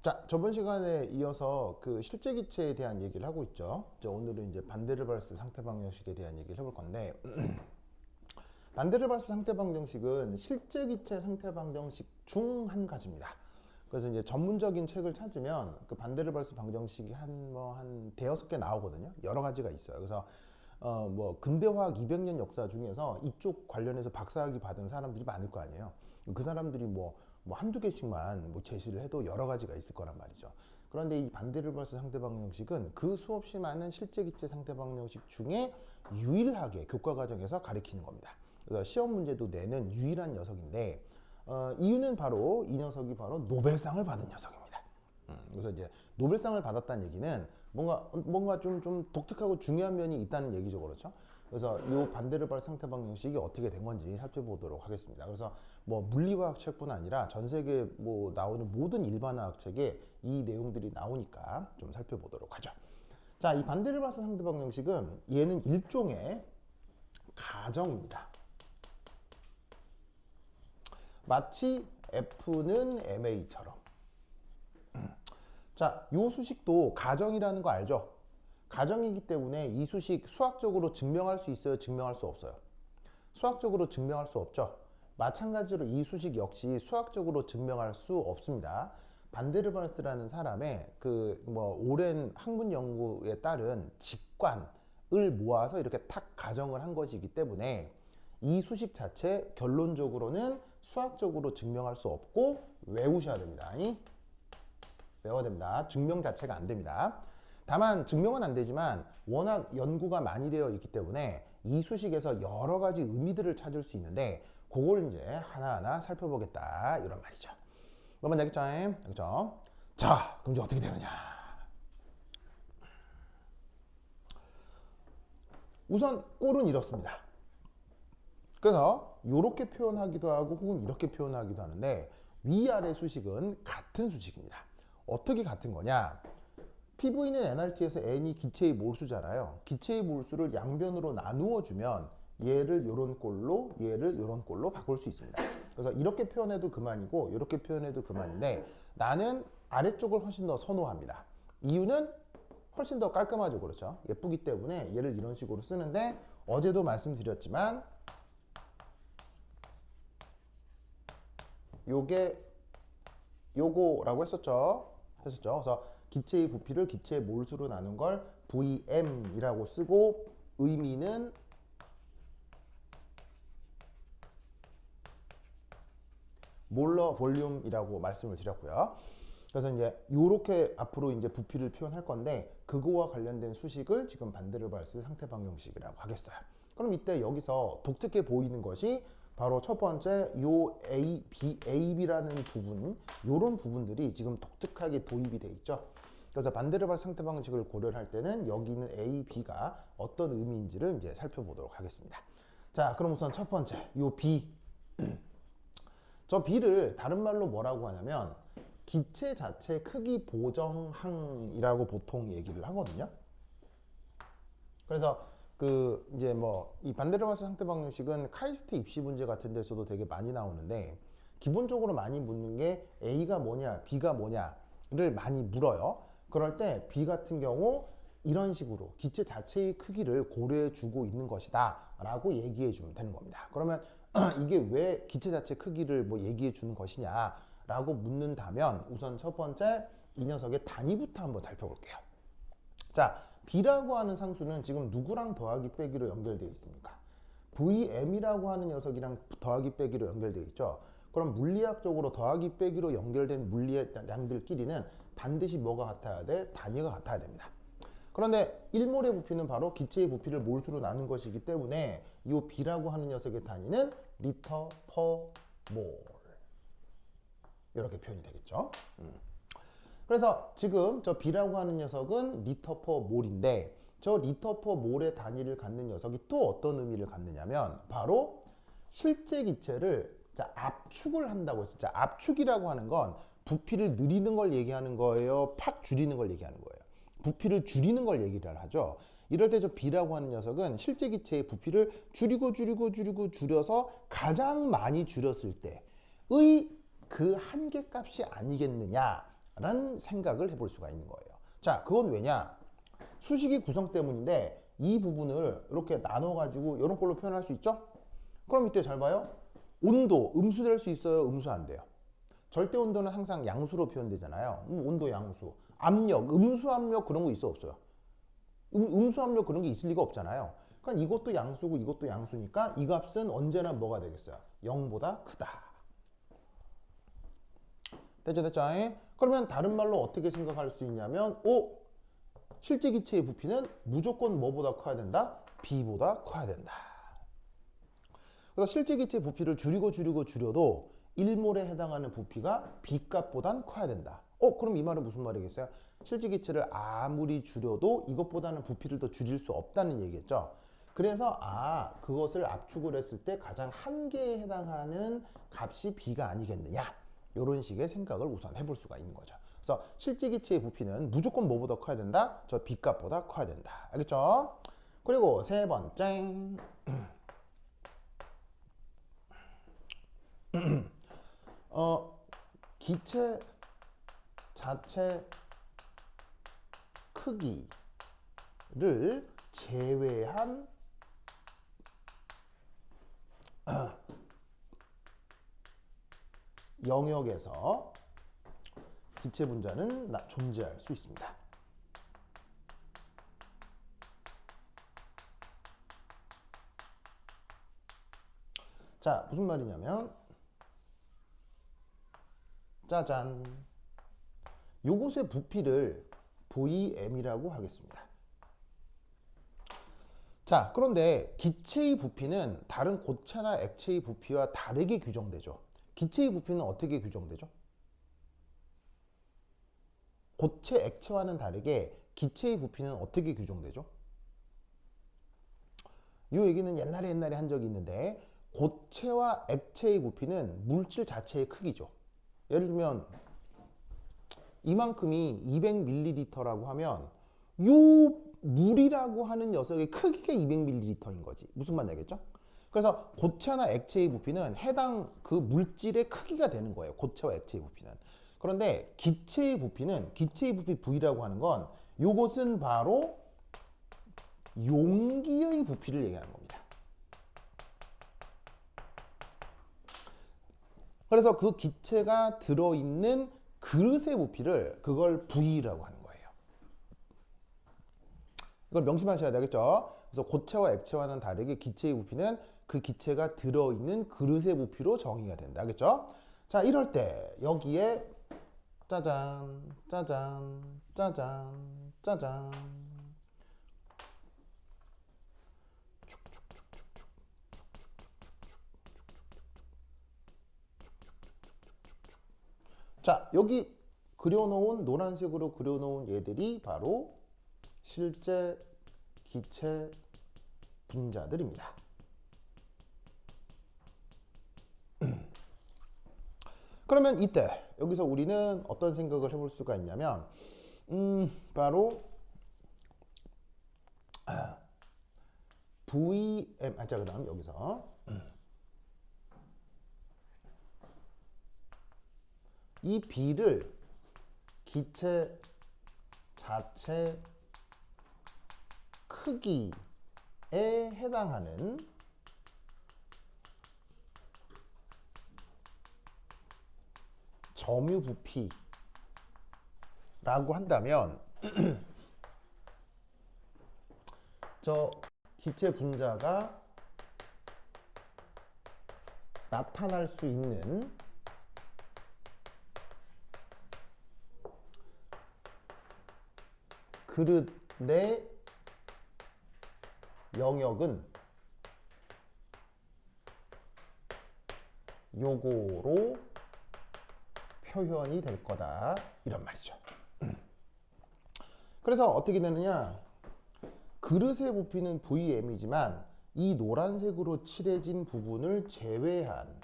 자, 저번 시간에 이어서 그 실제 기체에 대한 얘기를 하고 있죠. 오늘은 이제 반데르발스 상태 방정식에 대한 얘기를 해볼 건데, 반데르발스 상태 방정식은 실제 기체 상태 방정식 중 한 가지입니다. 그래서 이제 전문적인 책을 찾으면 그 반데르발스 방정식이 한 대여섯 개 나오거든요. 여러 가지가 있어요. 그래서 뭐 근대화학 200년 역사 중에서 이쪽 관련해서 박사학위 받은 사람들이 많을 거 아니에요. 그 사람들이 뭐 한두 개씩만 뭐 제시를 해도 여러 가지가 있을 거란 말이죠. 그런데 이 반데르발스 상태 방정식은 그 수없이 많은 실제 기체 상태 방정식 중에 유일하게 교과 과정에서 가리키는 겁니다. 그래서 시험 문제도 내는 유일한 녀석인데, 이유는 바로 이 녀석이 바로 노벨상을 받은 녀석입니다. 그래서 이제 노벨상을 받았다는 얘기는 뭔가 좀 독특하고 중요한 면이 있다는 얘기죠, 그렇죠? 그래서 이 반데르발스 상태 방정식이 어떻게 된 건지 살펴보도록 하겠습니다. 그래서 뭐 물리화학 책뿐 아니라 전 세계 뭐 나오는 모든 일반화학 책에 이 내용들이 나오니까 좀 살펴보도록 하죠. 자, 이 반데르발스 상태 방정식은 얘는 일종의 가정입니다. 마치 F는 MA처럼. 자, 이 수식도 가정이라는 거 알죠? 가정이기 때문에 이 수식 수학적으로 증명할 수 있어요? 증명할 수 없어요? 수학적으로 증명할 수 없죠? 마찬가지로 이 수식 역시 수학적으로 증명할 수 없습니다. 반데르발스라는 사람의 그 뭐 오랜 학문 연구에 따른 직관을 모아서 이렇게 탁 가정을 한 것이기 때문에 이 수식 자체 결론적으로는 수학적으로 증명할 수 없고 외우셔야 됩니다. 외워야 됩니다. 증명 자체가 안 됩니다. 다만 증명은 안 되지만 워낙 연구가 많이 되어 있기 때문에 이 수식에서 여러 가지 의미들을 찾을 수 있는데 그걸 이제 하나하나 살펴보겠다 이런 말이죠. 그러면 알겠죠? 자, 그럼 이제 어떻게 되느냐? 우선 꼴은 이렇습니다. 그래서 이렇게 표현하기도 하고 혹은 이렇게 표현하기도 하는데 위아래 수식은 같은 수식입니다. 어떻게 같은 거냐? PV는 nRT에서 n이 기체의 몰수잖아요. 기체의 몰수를 양변으로 나누어 주면 얘를 요런 꼴로 얘를 요런 꼴로 바꿀 수 있습니다. 그래서 이렇게 표현해도 그만이고 이렇게 표현해도 그만인데 나는 아래쪽을 훨씬 더 선호합니다. 이유는 훨씬 더 깔끔하죠, 그렇죠? 예쁘기 때문에 얘를 이런 식으로 쓰는데 어제도 말씀드렸지만 요거라고 했었죠. 그래서 기체의 부피를 기체의 몰수로 나눈 걸 VM이라고 쓰고 의미는 몰러 볼륨이라고 말씀을 드렸고요. 그래서 이제 이렇게 앞으로 이제 부피를 표현할 건데 그거와 관련된 수식을 지금 반데르발스 상태 방정식이라고 하겠어요. 그럼 이때 여기서 독특해 보이는 것이 바로 첫 번째 요 AB라는 부분, 요런 부분들이 지금 독특하게 도입이 돼 있죠. 그래서 반데르발스 상태 방정식을 고려를 할 때는 여기 있는 A, B가 어떤 의미인지를 이제 살펴보도록 하겠습니다. 자, 그럼 우선 첫 번째 요 B. 저 B를 다른 말로 뭐라고 하냐면 기체 자체 크기 보정항이라고 보통 얘기를 하거든요. 그래서 그 이제 뭐 이 반데르발스 상태 방정식은 카이스트 입시 문제 같은 데서도 되게 많이 나오는데 기본적으로 많이 묻는 게 A가 뭐냐, B가 뭐냐를 많이 물어요. 그럴 때 B 같은 경우 이런 식으로 기체 자체의 크기를 고려해 주고 있는 것이다 라고 얘기해 주면 되는 겁니다. 그러면 이게 왜 기체 자체 크기를 뭐 얘기해 주는 것이냐 라고 묻는다면 우선 첫 번째 이 녀석의 단위부터 한번 살펴볼게요. 자, B라고 하는 상수는 지금 누구랑 더하기 빼기로 연결되어 있습니까? VM이라고 하는 녀석이랑 더하기 빼기로 연결되어 있죠. 그럼 물리학적으로 더하기 빼기로 연결된 물리량들끼리는 반드시 뭐가 같아야 돼? 단위가 같아야 됩니다. 그런데 1몰의 부피는 바로 기체의 부피를 몰수로 나눈 것이기 때문에 이 B라고 하는 녀석의 단위는 리터 퍼 몰. 이렇게 표현이 되겠죠. 그래서 지금 저 B라고 하는 녀석은 리터 퍼 몰인데 저 리터 퍼 몰의 단위를 갖는 녀석이 또 어떤 의미를 갖느냐면 바로 실제 기체를 압축을 한다고 했어요. 자, 압축이라고 하는 건 부피를 늘리는 걸 얘기하는 거예요? 팍 줄이는 걸 얘기하는 거예요? 부피를 줄이는 걸 얘기를 하죠. 이럴 때 저 B라고 하는 녀석은 실제 기체의 부피를 줄여서 가장 많이 줄였을 때의 그 한계값이 아니겠느냐 라는 생각을 해볼 수가 있는 거예요. 자, 그건 왜냐? 수식이 구성 때문인데 이 부분을 이렇게 나눠가지고 이런 걸로 표현할 수 있죠? 그럼 이때 잘 봐요. 온도, 음수 될 수 있어요? 음수 안 돼요? 절대 온도는 항상 양수로 표현되잖아요. 온도 양수. 압력, 음수 압력 그런 거 있어 없어요? 음수 압력 그런 게 있을 리가 없잖아요. 그러니까 이것도 양수고 이것도 양수니까 이 값은 언제나 뭐가 되겠어요? 0보다 크다. 됐죠, 됐죠? 그러면 다른 말로 어떻게 생각할 수 있냐면, 실제 기체의 부피는 무조건 뭐보다 커야 된다? B보다 커야 된다. 그래서 실제 기체 부피를 줄여도 1몰에 해당하는 부피가 B값보단 커야 된다. 그럼 이 말은 무슨 말이겠어요? 실제 기체를 아무리 줄여도 이것보다는 부피를 더 줄일 수 없다는 얘기겠죠. 그래서 그것을 압축을 했을 때 가장 한계에 해당하는 값이 B가 아니겠느냐. 이런 식의 생각을 우선 해볼 수가 있는 거죠. 그래서 실제 기체의 부피는 무조건 뭐보다 커야 된다? 저 B값보다 커야 된다. 알겠죠? 그리고 세 번째. 기체 자체 크기를 제외한 영역에서 기체 분자는 존재할 수 있습니다. 자, 무슨 말이냐면 짜잔. 요것의 부피를 VM이라고 하겠습니다. 자, 그런데 기체의 부피는 다른 고체나 액체의 부피와 다르게 규정되죠. 기체의 부피는 어떻게 규정되죠? 고체, 액체와는 다르게 기체의 부피는 어떻게 규정되죠? 이 얘기는 옛날에 한 적이 있는데 고체와 액체의 부피는 물질 자체의 크기죠. 예를 들면 이만큼이 200ml라고 하면 요 물이라고 하는 녀석의 크기가 200ml인 거지. 무슨 말인지 알겠죠? 그래서 고체나 액체의 부피는 해당 그 물질의 크기가 되는 거예요. 고체와 액체의 부피는. 그런데 기체의 부피 V라고 하는 건 요것은 바로 용기의 부피를 얘기하는 겁니다. 그래서 그 기체가 들어있는 그릇의 부피를 그걸 V라고 하는 거예요. 이걸 명심하셔야 되겠죠? 그래서 고체와 액체와는 다르게 기체의 부피는 그 기체가 들어있는 그릇의 부피로 정의가 된다. 알겠죠? 자, 이럴 때 여기에 짜잔, 짜잔, 짜잔, 짜잔. 자, 여기 그려놓은 노란색으로 그려놓은 얘들이 바로 실제 기체 분자들입니다. 그러면 이때 여기서 우리는 어떤 생각을 해볼 수가 있냐면 바로 VM 자, 그다음 여기서 이 B를 기체 자체 크기에 해당하는 점유 부피라고 한다면 저 기체 분자가 나타날 수 있는 그릇 내 영역은 요거로 표현이 될 거다, 이런 말이죠. 그래서 어떻게 되느냐, 그릇의 부피는 VM이지만 이 노란색으로 칠해진 부분을 제외한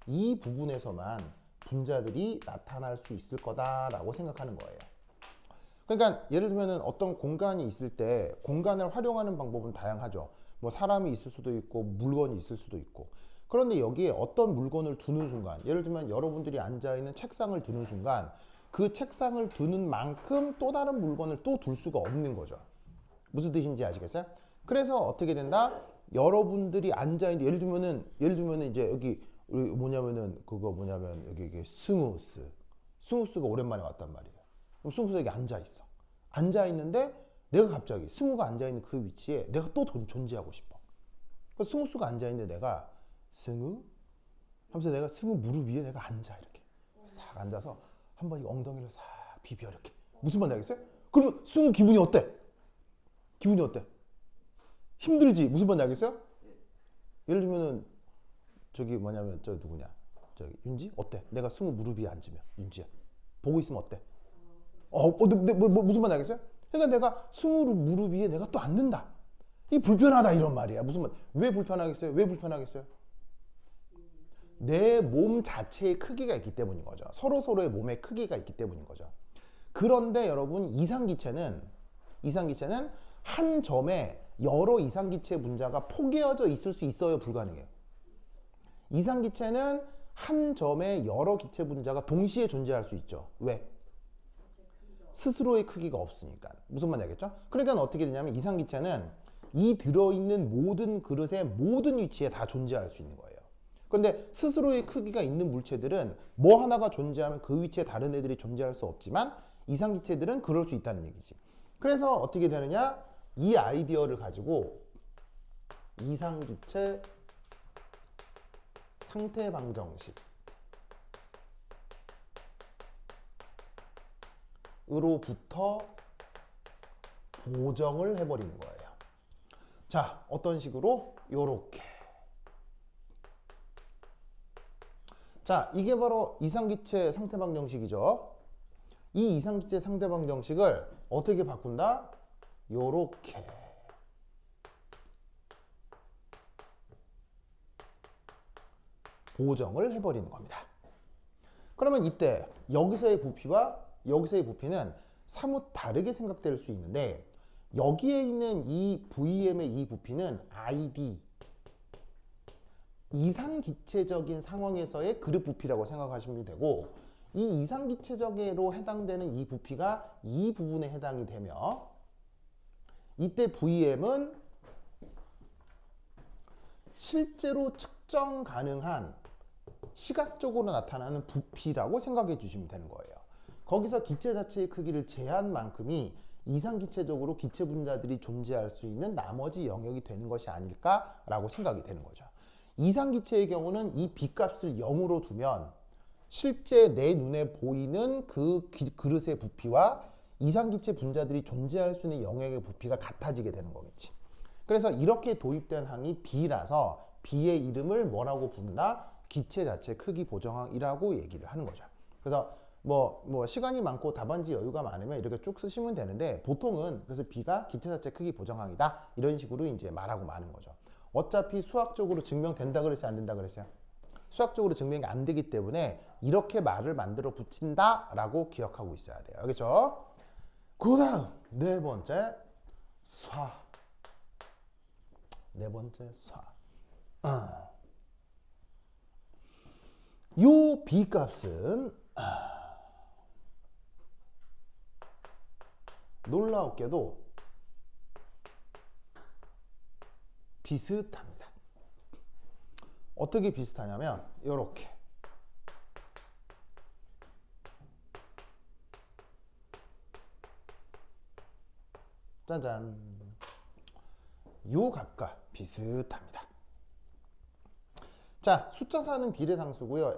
이 부분에서만 분자들이 나타날 수 있을 거다라고 생각하는 거예요. 그러니까 예를 들면 어떤 공간이 있을 때 공간을 활용하는 방법은 다양하죠. 뭐 사람이 있을 수도 있고 물건이 있을 수도 있고. 그런데 여기에 어떤 물건을 두는 순간, 예를 들면 여러분들이 앉아있는 책상을 두는 순간 그 책상을 두는 만큼 또 다른 물건을 또 둘 수가 없는 거죠. 무슨 뜻인지 아시겠어요? 그래서 어떻게 된다? 여러분들이 앉아있는, 예를 들면은 이제 여기 뭐냐면은 그거 뭐냐면 여기 이게 스무스가 오랜만에 왔단 말이에요. 그럼 스무스가 여기 앉아있어. 앉아있는데 내가 갑자기 승우가 앉아있는 그 위치에 내가 또 존재하고 싶어. 그래서 승우가 앉아있는데 내가 승우? 하면서 내가 승우 무릎 위에 내가 앉아 이렇게 싹 앉아서 한번 이 엉덩이를 싹 비벼 이렇게. 무슨 말인지 알겠어요? 그러면 승우 기분이 어때? 기분이 어때? 힘들지? 무슨 말인지 알겠어요? 예를 들면은 저기 뭐냐면 저 누구냐? 저기 윤지? 어때? 내가 승우 무릎 위에 앉으면 윤지야 보고 있으면 어때? 무슨 말인지 알겠어요? 그러니까 내가 승우 무릎 위에 내가 또 앉는다. 이 불편하다 이런 말이야. 무슨 말? 왜 불편하겠어요? 왜 불편하겠어요? 내 몸 자체의 크기가 있기 때문인 거죠. 서로의 몸의 크기가 있기 때문인 거죠. 그런데 여러분 이상기체는 한 점에 여러 이상기체 분자가 포개어져 있을 수 있어요? 불가능해요? 이상기체는 한 점에 여러 기체 분자가 동시에 존재할 수 있죠. 왜? 스스로의 크기가 없으니까. 무슨 말인지 알겠죠? 그러니까 어떻게 되냐면 이상기체는 이 들어있는 모든 그릇의 모든 위치에 다 존재할 수 있는 거예요. 그런데 스스로의 크기가 있는 물체들은 뭐 하나가 존재하면 그 위치에 다른 애들이 존재할 수 없지만 이상기체들은 그럴 수 있다는 얘기지. 그래서 어떻게 되느냐? 이 아이디어를 가지고 이상기체 상태 방정식 으로부터 보정을 해버리는 거예요. 자, 어떤 식으로? 요렇게. 자, 이게 바로 이상기체 상태방정식이죠. 이 이상기체 상태방정식을 어떻게 바꾼다? 요렇게. 보정을 해버리는 겁니다. 그러면 이때 여기서의 부피와 여기서의 부피는 사뭇 다르게 생각될 수 있는데 여기에 있는 이 VM의 이 부피는 ID 이상기체적인 상황에서의 그룹 부피라고 생각하시면 되고 이 이상기체적으로 해당되는 이 부피가 이 부분에 해당이 되며 이때 VM은 실제로 측정 가능한 시각적으로 나타나는 부피라고 생각해 주시면 되는 거예요. 거기서 기체 자체의 크기를 제한 만큼이 이상기체적으로 기체 분자들이 존재할 수 있는 나머지 영역이 되는 것이 아닐까라고 생각이 되는 거죠. 이상기체의 경우는 이 B값을 0으로 두면 실제 내 눈에 보이는 그 그릇의 부피와 이상기체 분자들이 존재할 수 있는 영역의 부피가 같아지게 되는 거겠지. 그래서 이렇게 도입된 항이 B라서 B의 이름을 뭐라고 부른다? 기체 자체 크기 보정항이라고 얘기를 하는 거죠. 그래서 뭐 시간이 많고 답안지 여유가 많으면 이렇게 쭉 쓰시면 되는데 보통은 그래서 B가 기체 자체 크기 보정항이다 이런 식으로 이제 말하고 마는 거죠. 어차피 수학적으로 증명된다 그랬어요? 안 된다 그랬어요? 수학적으로 증명이 안 되기 때문에 이렇게 말을 만들어 붙인다라고 기억하고 있어야 돼요. 알겠죠? 그 다음 네 번째 사. 네 번째 사. 요 B값은 놀라웠게도 비슷합니다. 어떻게 비슷하냐면 이렇게 짜잔 요 값과 비슷합니다. 자, 숫자 4는 비례상수고요.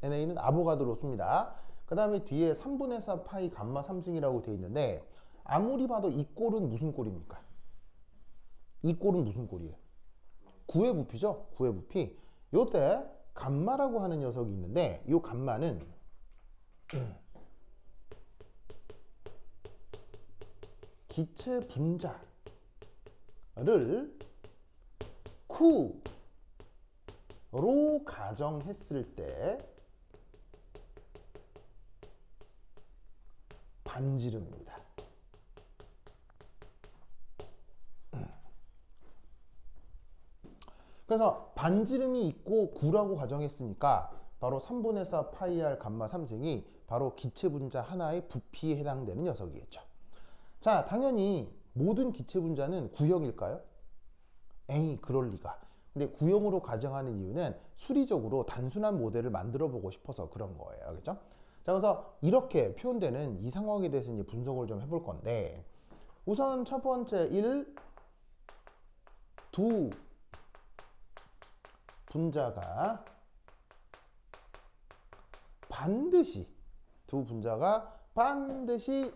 NA는 아보가드로 씁니다. 그 다음에 뒤에 3분의 4 파이 감마 3승이라고 되어 있는데 아무리 봐도 이 꼴은 무슨 꼴입니까? 이 꼴은 무슨 꼴이에요? 9의 부피죠? 9의 부피. 요때 감마라고 하는 녀석이 있는데 이 감마는 기체 분자를 Q로 가정했을 때 반지름입니다. 그래서 반지름이 있고 9라고 가정했으니까 바로 3분의 4 파이 r 감마 3승이 바로 기체 분자 하나의 부피에 해당되는 녀석이겠죠. 자, 당연히 모든 기체 분자는 구형일까요? 에이, 그럴 리가. 근데 구형으로 가정하는 이유는 수리적으로 단순한 모델을 만들어 보고 싶어서 그런 거예요. 그렇죠? 자, 그래서 이렇게 표현되는 이 상황에 대해서 이제 분석을 좀 해볼 건데, 우선 첫 번째 2 분자가 반드시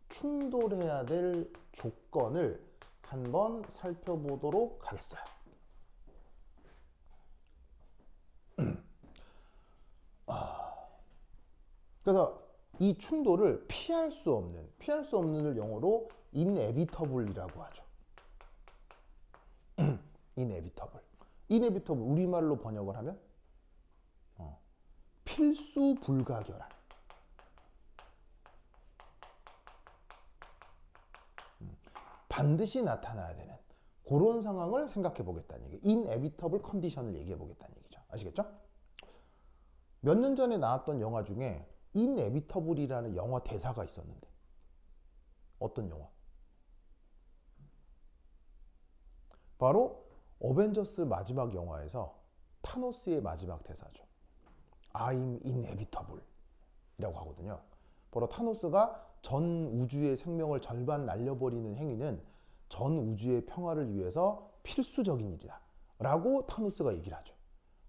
충돌해야 될 조건을 한번 살펴보도록 하겠어요. 그래서 이 충돌을 피할 수 없는을 영어로 inevitable이라고 하죠. inevitable 우리말로 번역을 하면 필수 불가결한. 반드시 나타나야 되는 그런 상황을 생각해 보겠다는 얘기. inevitable condition을 얘기해 보겠다는 얘기죠. 아시겠죠? 몇 년 전에 나왔던 영화 중에 inevitable이라는 영화 대사가 있었는데, 어떤 영화? 바로 어벤져스 마지막 영화에서 타노스의 마지막 대사죠. I'm inevitable 이라고 하거든요. 바로 타노스가 전 우주의 생명을 절반 날려버리는 행위는 전 우주의 평화를 위해서 필수적인 일이다 라고 타노스가 얘기를 하죠.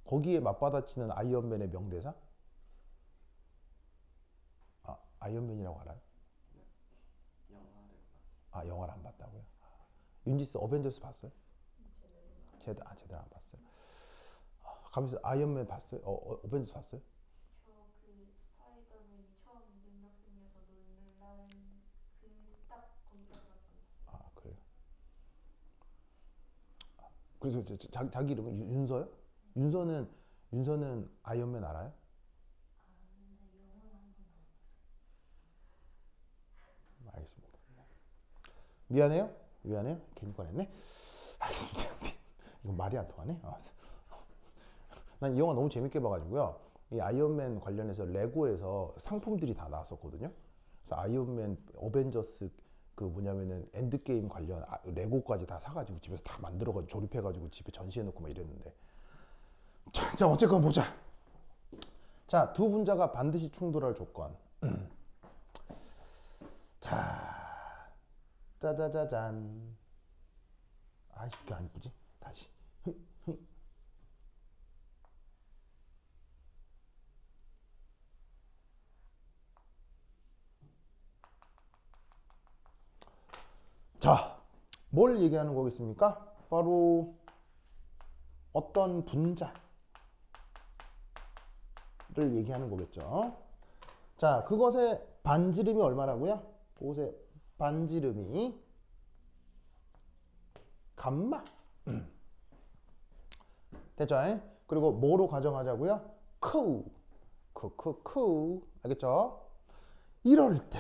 거기에 맞받아치는 아이언맨의 명대사? 아이언맨이라고 알아요? 영화를 안 봤다고요? 윤지스 어벤져스 봤어요? 제대로 안 봤어요. 가면서 아이언맨 봤어요? 어벤져스 봤어요? 저 그 스파이더맨이 처음 능력생겨서 놀란 그딱 거기까지밖에 안 봤어요. 그래요? 그래서 자기 이름은 윤서요? 윤서는 아이언맨 알아요? 근데 영어는 한 번도 안 봤어요. 알겠습니다. 미안해요. 괜히 꺼냈네. 알겠습니다. 이거 말이 안 통하네. 난 이 영화 너무 재밌게 봐가지고요. 이 아이언맨 관련해서 레고에서 상품들이 다 나왔었거든요. 그래서 아이언맨 어벤져스 그 뭐냐면은 엔드게임 관련 레고까지 다 사가지고 집에서 다 만들어가지고 조립해가지고 집에 전시해놓고 막 이랬는데. 자, 어쨌건 보자. 자, 두 분자가 반드시 충돌할 조건. 자, 짜자자잔. 이게 안 이쁘지? 다시. 자, 뭘 얘기하는 거겠습니까? 바로 어떤 분자를 얘기하는 거겠죠. 자, 그것의 반지름이 얼마라고요? 그것의 반지름이 감마. 됐죠? 그리고 뭐로 가정하자고요? 크. 알겠죠? 이럴 때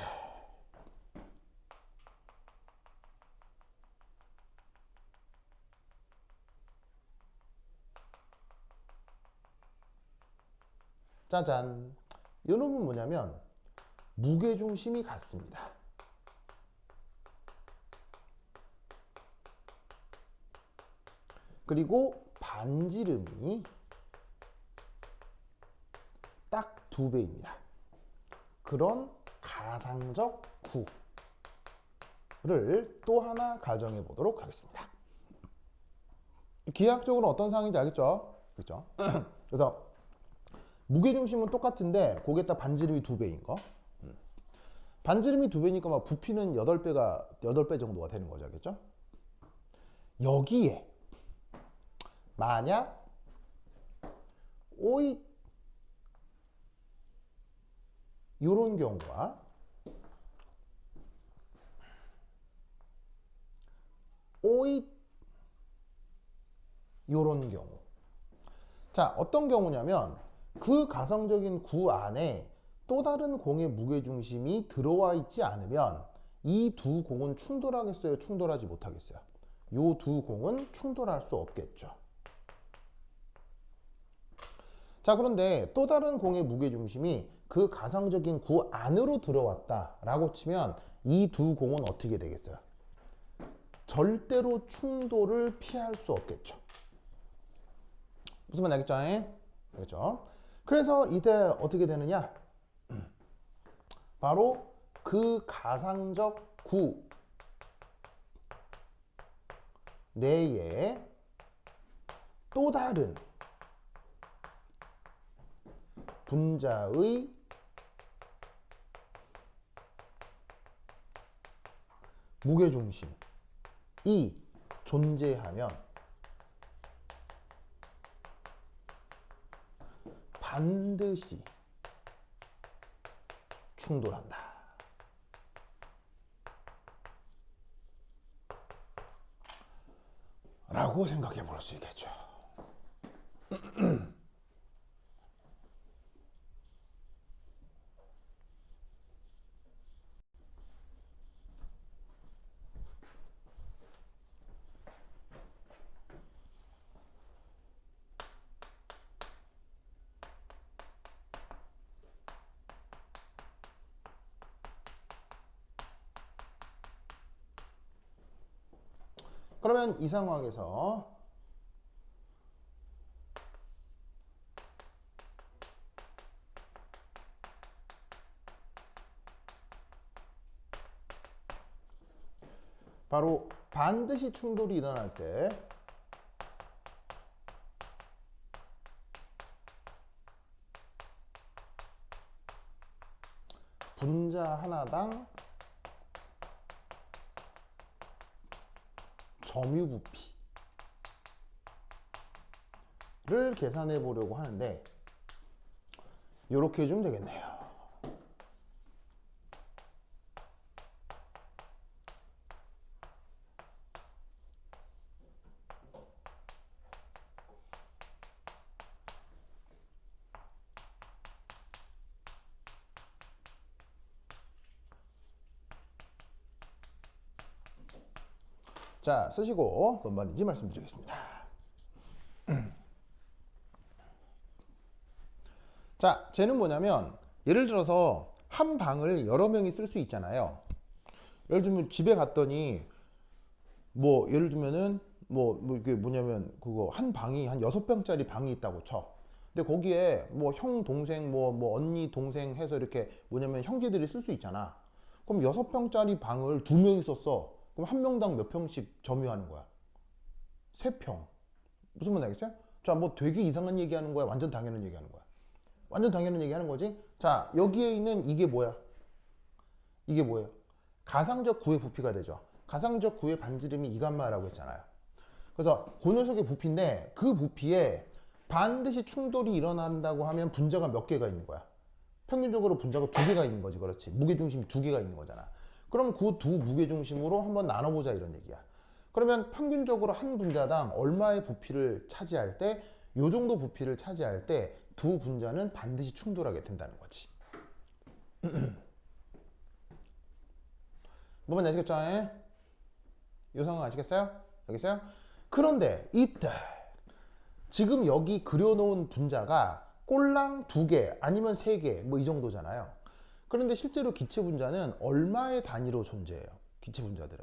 짜잔. 이 놈은 뭐냐면 무게중심이 같습니다. 그리고 반지름이 딱 2배입니다. 그런 가상적 구를 또 하나 가정해 보도록 하겠습니다. 기하학적으로 어떤 상황인지 알겠죠? 그렇죠? 그래서 무게중심은 똑같은데 거기에다 반지름이 2배인 거. 반지름이 2배니까 막 부피는 8배 정도가 되는 거죠. 알겠죠? 여기에 만약 오잇 요런 경우와 오잇 요런 경우. 자, 어떤 경우냐면 그 가상적인 구 안에 또 다른 공의 무게중심이 들어와 있지 않으면 이 두 공은 충돌하겠어요? 충돌하지 못하겠어요? 요 두 공은 충돌할 수 없겠죠. 자, 그런데 또 다른 공의 무게중심이 그 가상적인 구 안으로 들어왔다라고 치면 이 두 공은 어떻게 되겠어요? 절대로 충돌을 피할 수 없겠죠. 무슨 말인지 알겠죠? 알겠죠? 그래서 이때 어떻게 되느냐? 바로 그 가상적 구 내에 또 다른 분자의 무게중심이 존재하면 반드시 충돌한다. 라고 생각해 볼 수 있겠죠. 그러면 이 상황에서 바로 반드시 충돌이 일어날 때 분자 하나당 점유 부피를 계산해 보려고 하는데 이렇게 해주면 되겠네요. 자, 쓰시고 뭔 말인지 말씀드리겠습니다. 자, 쟤는 뭐냐면 예를 들어서 한 방을 여러 명이 쓸 수 있잖아요. 예를 들면 집에 갔더니 뭐 예를 들면은 뭐 이게 뭐냐면 그거 한 방이 한 6병짜리 방이 있다고 쳐. 근데 거기에 뭐 형, 동생, 뭐 언니, 동생 해서 이렇게 뭐냐면 형제들이 쓸 수 있잖아. 그럼 6병짜리 방을 2명이 썼어. 그럼 한 명당 몇 평씩 점유하는 거야? 3평. 무슨 말 알겠어요? 자, 뭐 되게 이상한 얘기하는 거야? 완전 당연한 얘기하는 거야? 완전 당연한 얘기하는 거지? 자, 여기에 있는 이게 뭐야? 이게 뭐예요? 가상적 구의 부피가 되죠. 가상적 구의 반지름이 이감마라고 했잖아요. 그래서 그 녀석의 부피인데 그 부피에 반드시 충돌이 일어난다고 하면 분자가 몇 개가 있는 거야? 평균적으로 분자가 2개가 있는 거지. 그렇지. 무게중심이 2개가 있는 거잖아. 그럼 그 두 무게중심으로 한번 나눠보자 이런 얘기야. 그러면 평균적으로 한 분자당 얼마의 부피를 차지할 때, 요 정도 부피를 차지할 때 두 분자는 반드시 충돌하게 된다는 거지. 뭐만 아시겠죠? 이 상황 아시겠어요? 알겠어요? 그런데 이때 지금 여기 그려놓은 분자가 꼴랑 2개 아니면 3개 뭐 이 정도잖아요. 그런데 실제로 기체 분자는 얼마의 단위로 존재해요? 기체 분자들은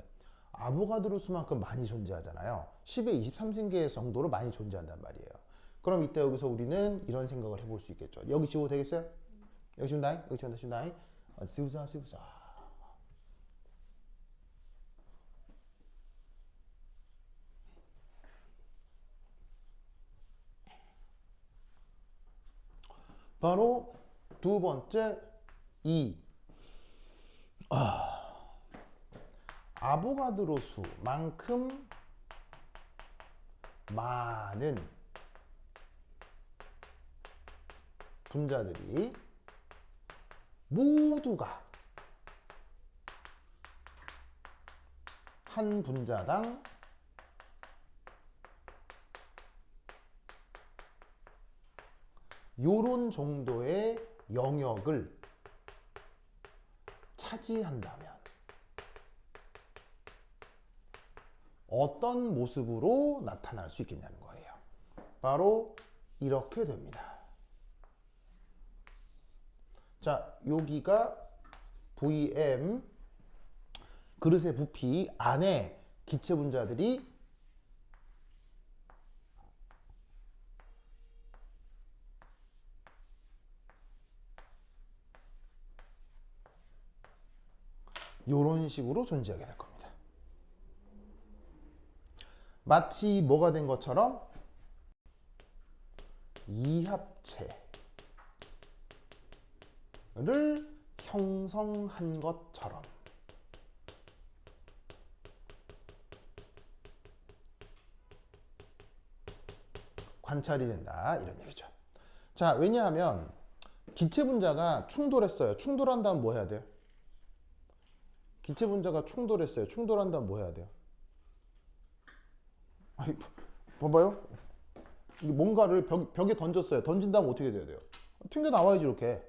아보가드로 수만큼 많이 존재하잖아요. 10의 23승계 정도로 많이 존재한단 말이에요. 그럼 이때 여기서 우리는 이런 생각을 해볼 수 있겠죠. 여기 지워도 되겠어요? 여기 지운다잉? 여기 지운다잉? 지우자. 바로 두 번째 아보가드로 수만큼 많은 분자들이 모두가 한 분자당 요런 정도의 영역을 차지한다면 어떤 모습으로 나타날 수 있겠냐는 거예요. 바로 이렇게 됩니다. 자, 여기가 VM 그릇의 부피 안에 기체 분자들이 이런 식으로 존재하게 될 겁니다. 마치 뭐가 된 것처럼 이합체를 형성한 것처럼 관찰이 된다 이런 얘기죠. 자, 왜냐하면 기체 분자가 충돌했어요. 충돌한다면 뭐 해야 돼요? 기체 분자가 충돌했어요. 충돌한다면 뭐 해야 돼요? 아니, 봐봐요. 뭔가를 벽에 던졌어요. 던진 다음 어떻게 돼야 돼요? 튕겨 나와야지 이렇게.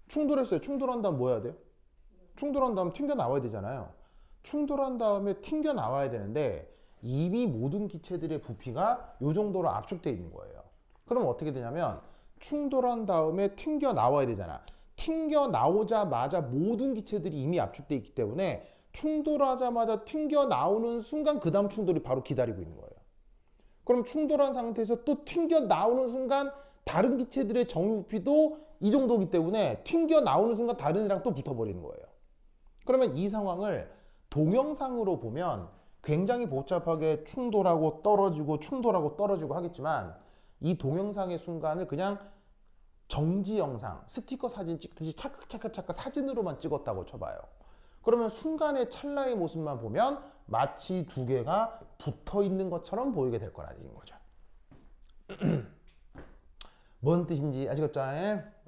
충돌했어요. 충돌한 다음 뭐 해야 돼요? 충돌한 다음 튕겨 나와야 되잖아요. 충돌한 다음에 튕겨 나와야 되는데 이미 모든 기체들의 부피가 이 정도로 압축되어 있는 거예요. 그럼 어떻게 되냐면 충돌한 다음에 튕겨 나와야 되잖아. 튕겨 나오자마자 모든 기체들이 이미 압축되어 있기 때문에 충돌하자마자 튕겨 나오는 순간 그 다음 충돌이 바로 기다리고 있는 거예요. 그럼 충돌한 상태에서 또 튕겨 나오는 순간 다른 기체들의 정유 부피도 이 정도이기 때문에 튕겨 나오는 순간 다른 애랑 또 붙어버리는 거예요. 그러면 이 상황을 동영상으로 보면 굉장히 복잡하게 충돌하고 떨어지고 하겠지만 이 동영상의 순간을 그냥 정지 영상, 스티커 사진 찍듯이 차크차크차크 사진으로만 찍었다고 쳐봐요. 그러면 순간의 찰나의 모습만 보면 마치 두 개가 붙어 있는 것처럼 보이게 될 거라는 거죠. 뭔 뜻인지 아시겠죠?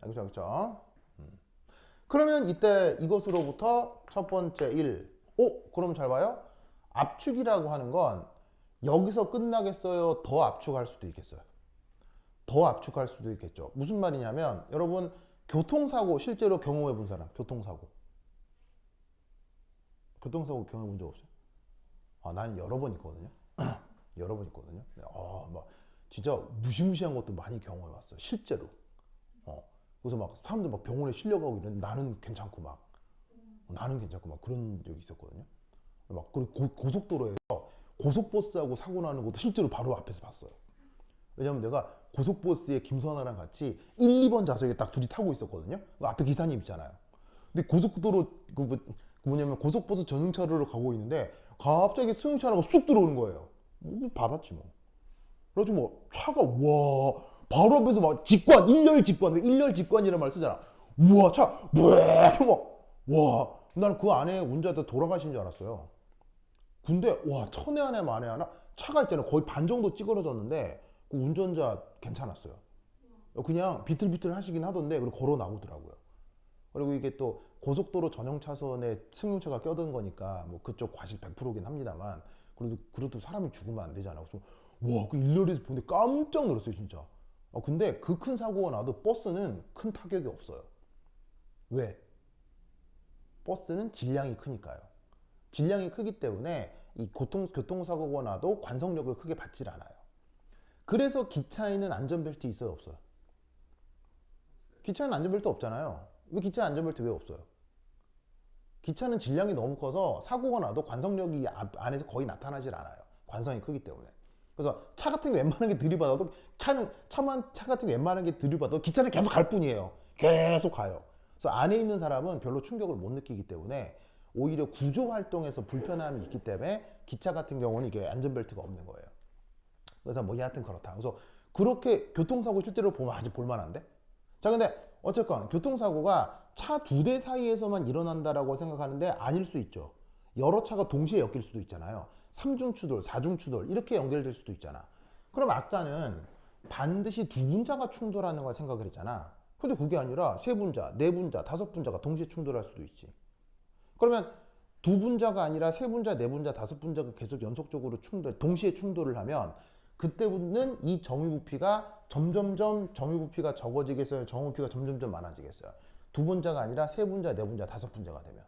알겠죠? 그러면 이때 이것으로부터 첫 번째 1. 그럼 잘 봐요. 압축이라고 하는 건 여기서 끝나겠어요? 더 압축할 수도 있겠어요. 더 압축할 수도 있겠죠. 무슨 말이냐면 여러분 교통사고 실제로 경험해 본 사람, 교통사고 경험해 본 적 없어요? 난 여러 번 있거든요. 여러 번 있거든요. 막 진짜 무시무시한 것도 많이 경험해 봤어요. 실제로. 그래서 막 사람들 막 병원에 실려가고 이러는데 나는 괜찮고 막 그런 적이 있었거든요. 막 그리고 고속도로에서 고속버스하고 사고 나는 것도 실제로 바로 앞에서 봤어요. 왜냐면 내가 고속버스에 김선아랑 같이 1, 2번 좌석에 딱 둘이 타고 있었거든요. 그 앞에 기사님 있잖아요. 근데 고속도로 뭐냐면 고속버스 전용차로로 가고 있는데 갑자기 승용차가 쑥 들어오는 거예요. 받았지 뭐. 그래가지고 뭐 차가 와 바로 앞에서 막 직관 일렬 직관이라는 말 쓰잖아. 우와 차 와 나는 그 안에 운전자 돌아가신 줄 알았어요. 근데 와 천에 하나 만에 하나 차가 있잖아요. 거의 반 정도 찌그러졌는데 그 운전자 괜찮았어요. 그냥 비틀비틀 하시긴 하던데 그리고 걸어 나오더라고요. 그리고 이게 또 고속도로 전용 차선에 승용차가 껴든 거니까 뭐 그쪽 과실 100%긴 합니다만 그래도 사람이 죽으면 안 되잖아요. 그래서 와 그 일렬에서 보는데 깜짝 놀랐어요 진짜. 근데 그 큰 사고가 나도 버스는 큰 타격이 없어요. 왜? 버스는 질량이 크니까요. 질량이 크기 때문에 이 교통사고가 나도 관성력을 크게 받질 않아요. 그래서 기차에는 안전벨트 있어요 없어요? 기차에는 안전벨트 없잖아요. 왜 기차에 안전벨트 왜 없어요? 기차는 질량이 너무 커서 사고가 나도 관성력이 안에서 거의 나타나질 않아요. 관성이 크기 때문에. 그래서 차 같은 게 웬만한 게 들이받아도 차 같은 게 웬만한 게 들이받아도 기차는 계속 갈 뿐이에요. 계속 가요. 그래서 안에 있는 사람은 별로 충격을 못 느끼기 때문에 오히려 구조 활동에서 불편함이 있기 때문에 기차 같은 경우는 이게 안전벨트가 없는 거예요. 그래서 뭐 여하튼 그렇다. 그래서 그렇게 교통사고 실제로 보면 아주 볼만한데? 자 근데 어쨌건 교통사고가 차 두 대 사이에서만 일어난다라고 생각하는데 아닐 수 있죠. 여러 차가 동시에 엮일 수도 있잖아요. 3중 추돌, 4중 추돌 이렇게 연결될 수도 있잖아. 그럼 아까는 반드시 두 분자가 충돌하는 걸 생각을 했잖아. 근데 그게 아니라 세 분자, 네 분자, 다섯 분자가 동시에 충돌할 수도 있지. 그러면 두 분자가 아니라 세 분자, 네 분자, 다섯 분자가 계속 연속적으로 동시에 충돌을 하면 그때는 이 정유부피가 점점점 정유부피가 적어지겠어요? 정유부피가 점점점 많아지겠어요? 두 분자가 아니라 세 분자, 네 분자, 다섯 분자가 되면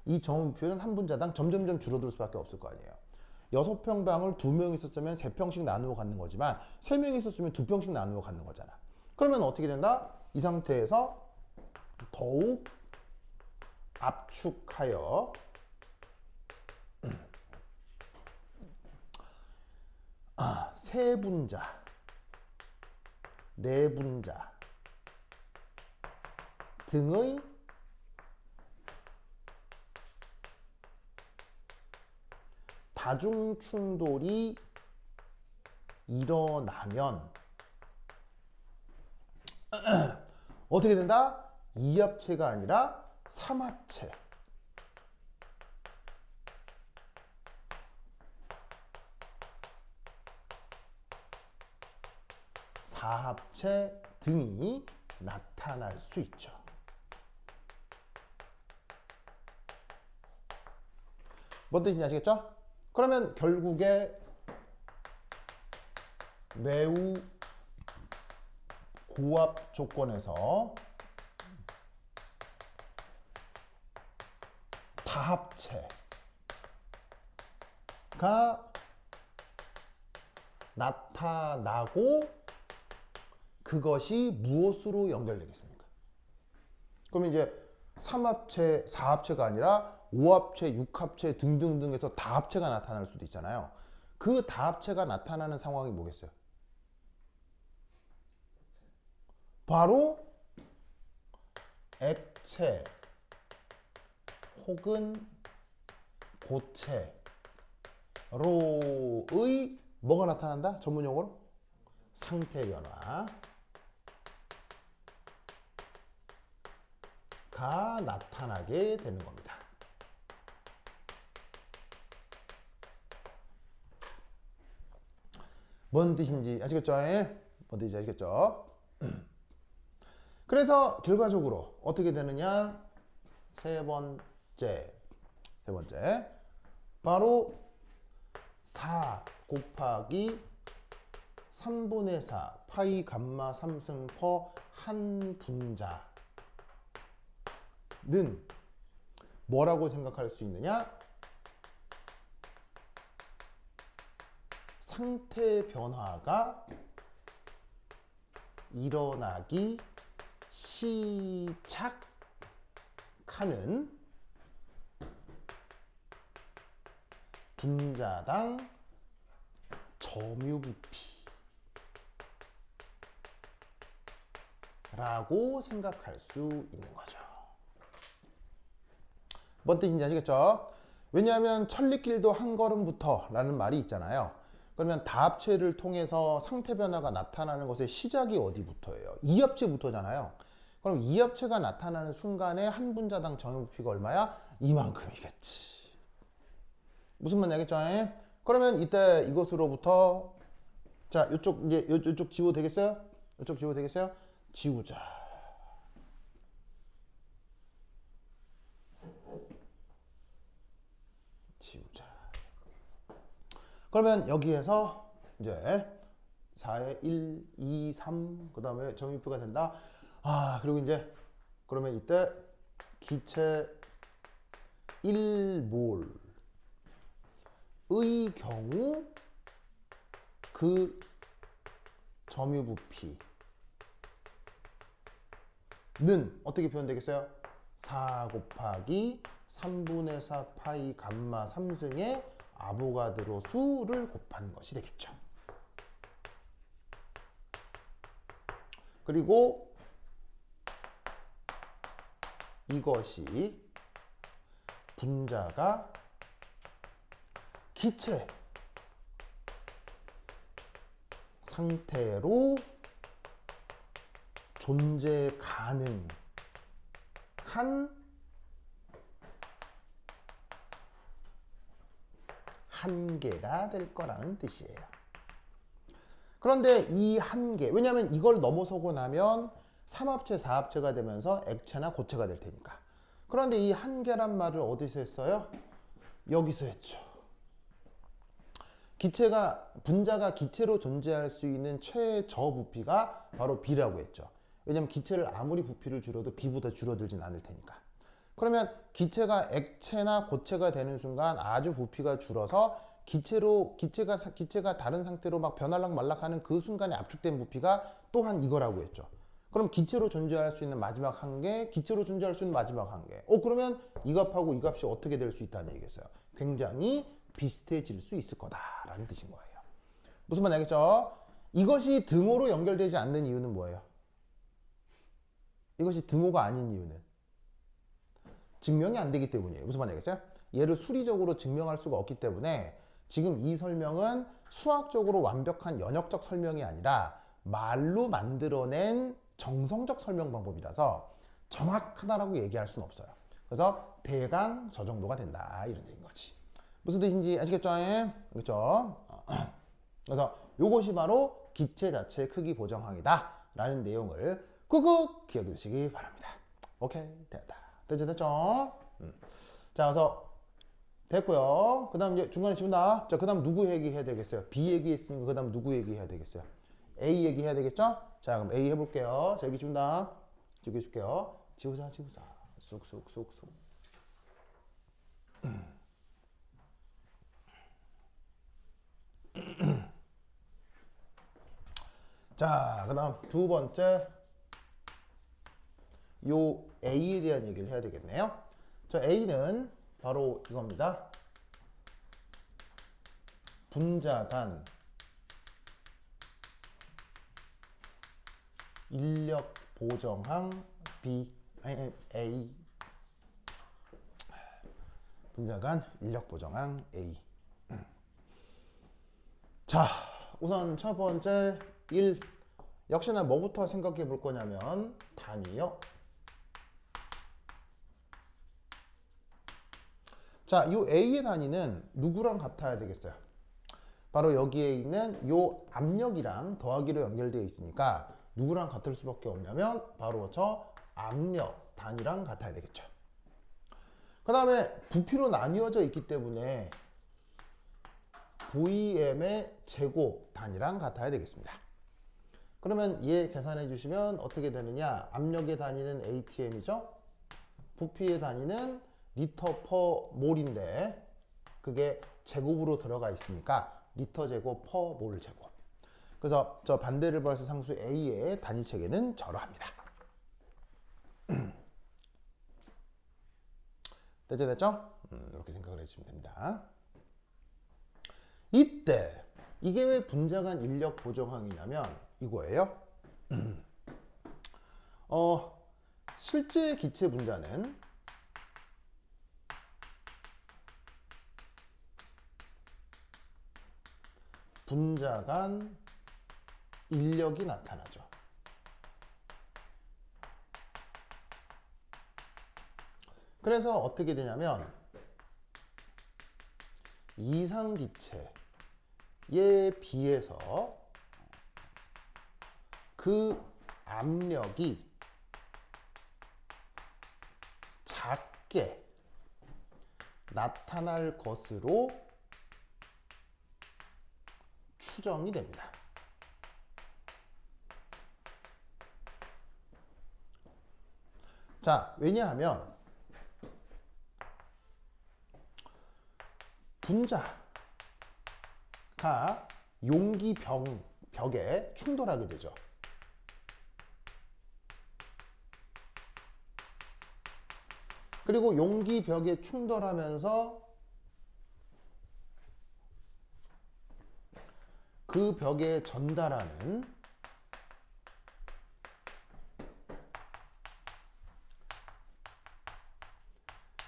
이 정유부피는 한 분자당 점점점 줄어들 수밖에 없을 거 아니에요. 6평 방을 2명 있었으면 3평씩 나누어 갖는 거지만 3명 있었으면 2평씩 나누어 갖는 거잖아. 그러면 어떻게 된다? 이 상태에서 더욱 압축하여 세분자, 네분자 등의 다중 충돌이 일어나면 어떻게 된다? 2합체가 아니라 3합체. 4합체 등이 나타날 수 있죠. 뭔 뜻인지 아시겠죠? 그러면 결국에 매우 고압 조건에서 다합체가 나타나고 그것이 무엇으로 연결되겠습니까? 그러면 이제 3합체, 4합체가 아니라 5합체, 6합체 등등등에서 다합체가 나타날 수도 있잖아요. 그 다합체가 나타나는 상황이 뭐겠어요? 바로 액체 혹은 고체로의 뭐가 나타난다? 전문용어로? 상태 변화가 나타나게 되는 겁니다. 뭔 뜻인지 아시겠죠? 뭔 뜻인지 아시겠죠? 그래서 결과적으로 어떻게 되느냐? 세 번째 바로 4 곱하기 3분의 4 파이 감마 3승 퍼 한 분자는 뭐라고 생각할 수 있느냐? 상태 변화가 일어나기 시작하는 분자당 점유부피라고 생각할 수 있는 거죠. 뭔 뜻인지 아시겠죠? 왜냐하면 천리길도 한 걸음부터 라는 말이 있잖아요. 그러면 다합체를 통해서 상태 변화가 나타나는 것의 시작이 어디부터예요? 2합체부터잖아요. 그럼 2합체가 나타나는 순간에 한 분자당 점유부피가 얼마야? 이만큼이겠지. 무슨 말인지 알겠죠? 그러면 이때 이것으로부터 자, 이쪽 이제 이쪽 지워도 되겠어요? 이쪽 지워도 되겠어요? 지우자. 지우자. 그러면 여기에서 이제 4에 1, 2, 3 그다음에 점유부피가 된다. 그리고 이제 그러면 이때 기체 1몰 의 경우 그 점유부피는 어떻게 표현되겠어요? 4 곱하기 3분의 4 파이 감마 3승의 아보가드로 수를 곱한 것이 되겠죠. 그리고 이것이 분자가 기체 상태로 존재 가능한 한계가 될 거라는 뜻이에요. 그런데 이 한계, 왜냐하면 이걸 넘어서고 나면 3합체, 4합체가 되면서 액체나 고체가 될 테니까. 그런데 이 한계란 말을 어디서 했어요? 여기서 했죠. 분자가 기체로 존재할 수 있는 최저 부피가 바로 B라고 했죠. 왜냐하면 기체를 아무리 부피를 줄여도 B보다 줄어들진 않을 테니까. 그러면 기체가 액체나 고체가 되는 순간 아주 부피가 줄어서 기체가 다른 상태로 막 변할락 말락하는 그 순간에 압축된 부피가 또한 이거라고 했죠. 그럼 기체로 존재할 수 있는 마지막 한계, 기체로 존재할 수 있는 마지막 한계. 그러면 이 값하고 이 값이 어떻게 될 수 있다는 얘기겠어요. 굉장히 비슷해질 수 있을 거다라는 뜻인 거예요. 무슨 말인지 알겠죠? 이것이 등호로 연결되지 않는 이유는 뭐예요? 이것이 등호가 아닌 이유는 증명이 안 되기 때문이에요. 무슨 말인지 알겠어요? 얘를 수리적으로 증명할 수가 없기 때문에 지금 이 설명은 수학적으로 완벽한 연역적 설명이 아니라 말로 만들어낸 정성적 설명 방법이라서 정확하다라고 얘기할 수는 없어요. 그래서 대강 저 정도가 된다 이런 얘기인 거지. 무슨 뜻인지 아시겠죠? 그렇죠? 그래서 이것이 바로 기체 자체의 크기 보정항이다 라는 내용을 꾹꾹 기억해 두시기 바랍니다. 오케이, 됐다. 됐죠? 자, 그래서 됐고요. 그 다음 이제 중간에 지운다. 자, 그 다음 누구 얘기해야 되겠어요? B 얘기했으니까 그 다음 누구 얘기해야 되겠어요? A 얘기해야 되겠죠? 자, 그럼 A 해볼게요. 자, 여기 지운다. 지워줄게요. 지우자. 쑥쑥쑥쑥. 자, 그 다음 두 번째 요 A에 대한 얘기를 해야 되겠네요. 저 A는 바로 이겁니다. 분자 간 인력 보정항 A. 분자 간 인력 보정항 A. 자, 우선 첫 번째 1. 역시나 뭐부터 생각해 볼 거냐면 단위요. 자, 이 A의 단위는 누구랑 같아야 되겠어요? 바로 여기에 있는 이 압력이랑 더하기로 연결되어 있으니까 누구랑 같을 수밖에 없냐면 바로 저 압력 단위랑 같아야 되겠죠. 그 다음에 부피로 나뉘어져 있기 때문에 Vm의 제곱 단위랑 같아야 되겠습니다. 그러면 얘 계산해 주시면 어떻게 되느냐? 압력의 단위는 ATM이죠. 부피의 단위는 리터 퍼 몰인데 그게 제곱으로 들어가 있으니까 리터 제곱 퍼 몰 제곱. 그래서 저 반대를 벌써 상수 A의 단위 체계는 저러합니다. 됐죠? 이렇게 생각을 해주시면 됩니다. 이때 이게 왜 분자 간 인력 보정항이냐면 이거예요. 실제 기체 분자는 분자 간 인력이 나타나죠. 그래서 어떻게 되냐면 이상기체에 비해서 그 압력이 작게 나타날 것으로 추정이 됩니다. 자, 왜냐하면 분자가 용기 벽에 충돌하게 되죠. 그리고 용기 벽에 충돌하면서 그 벽에 전달하는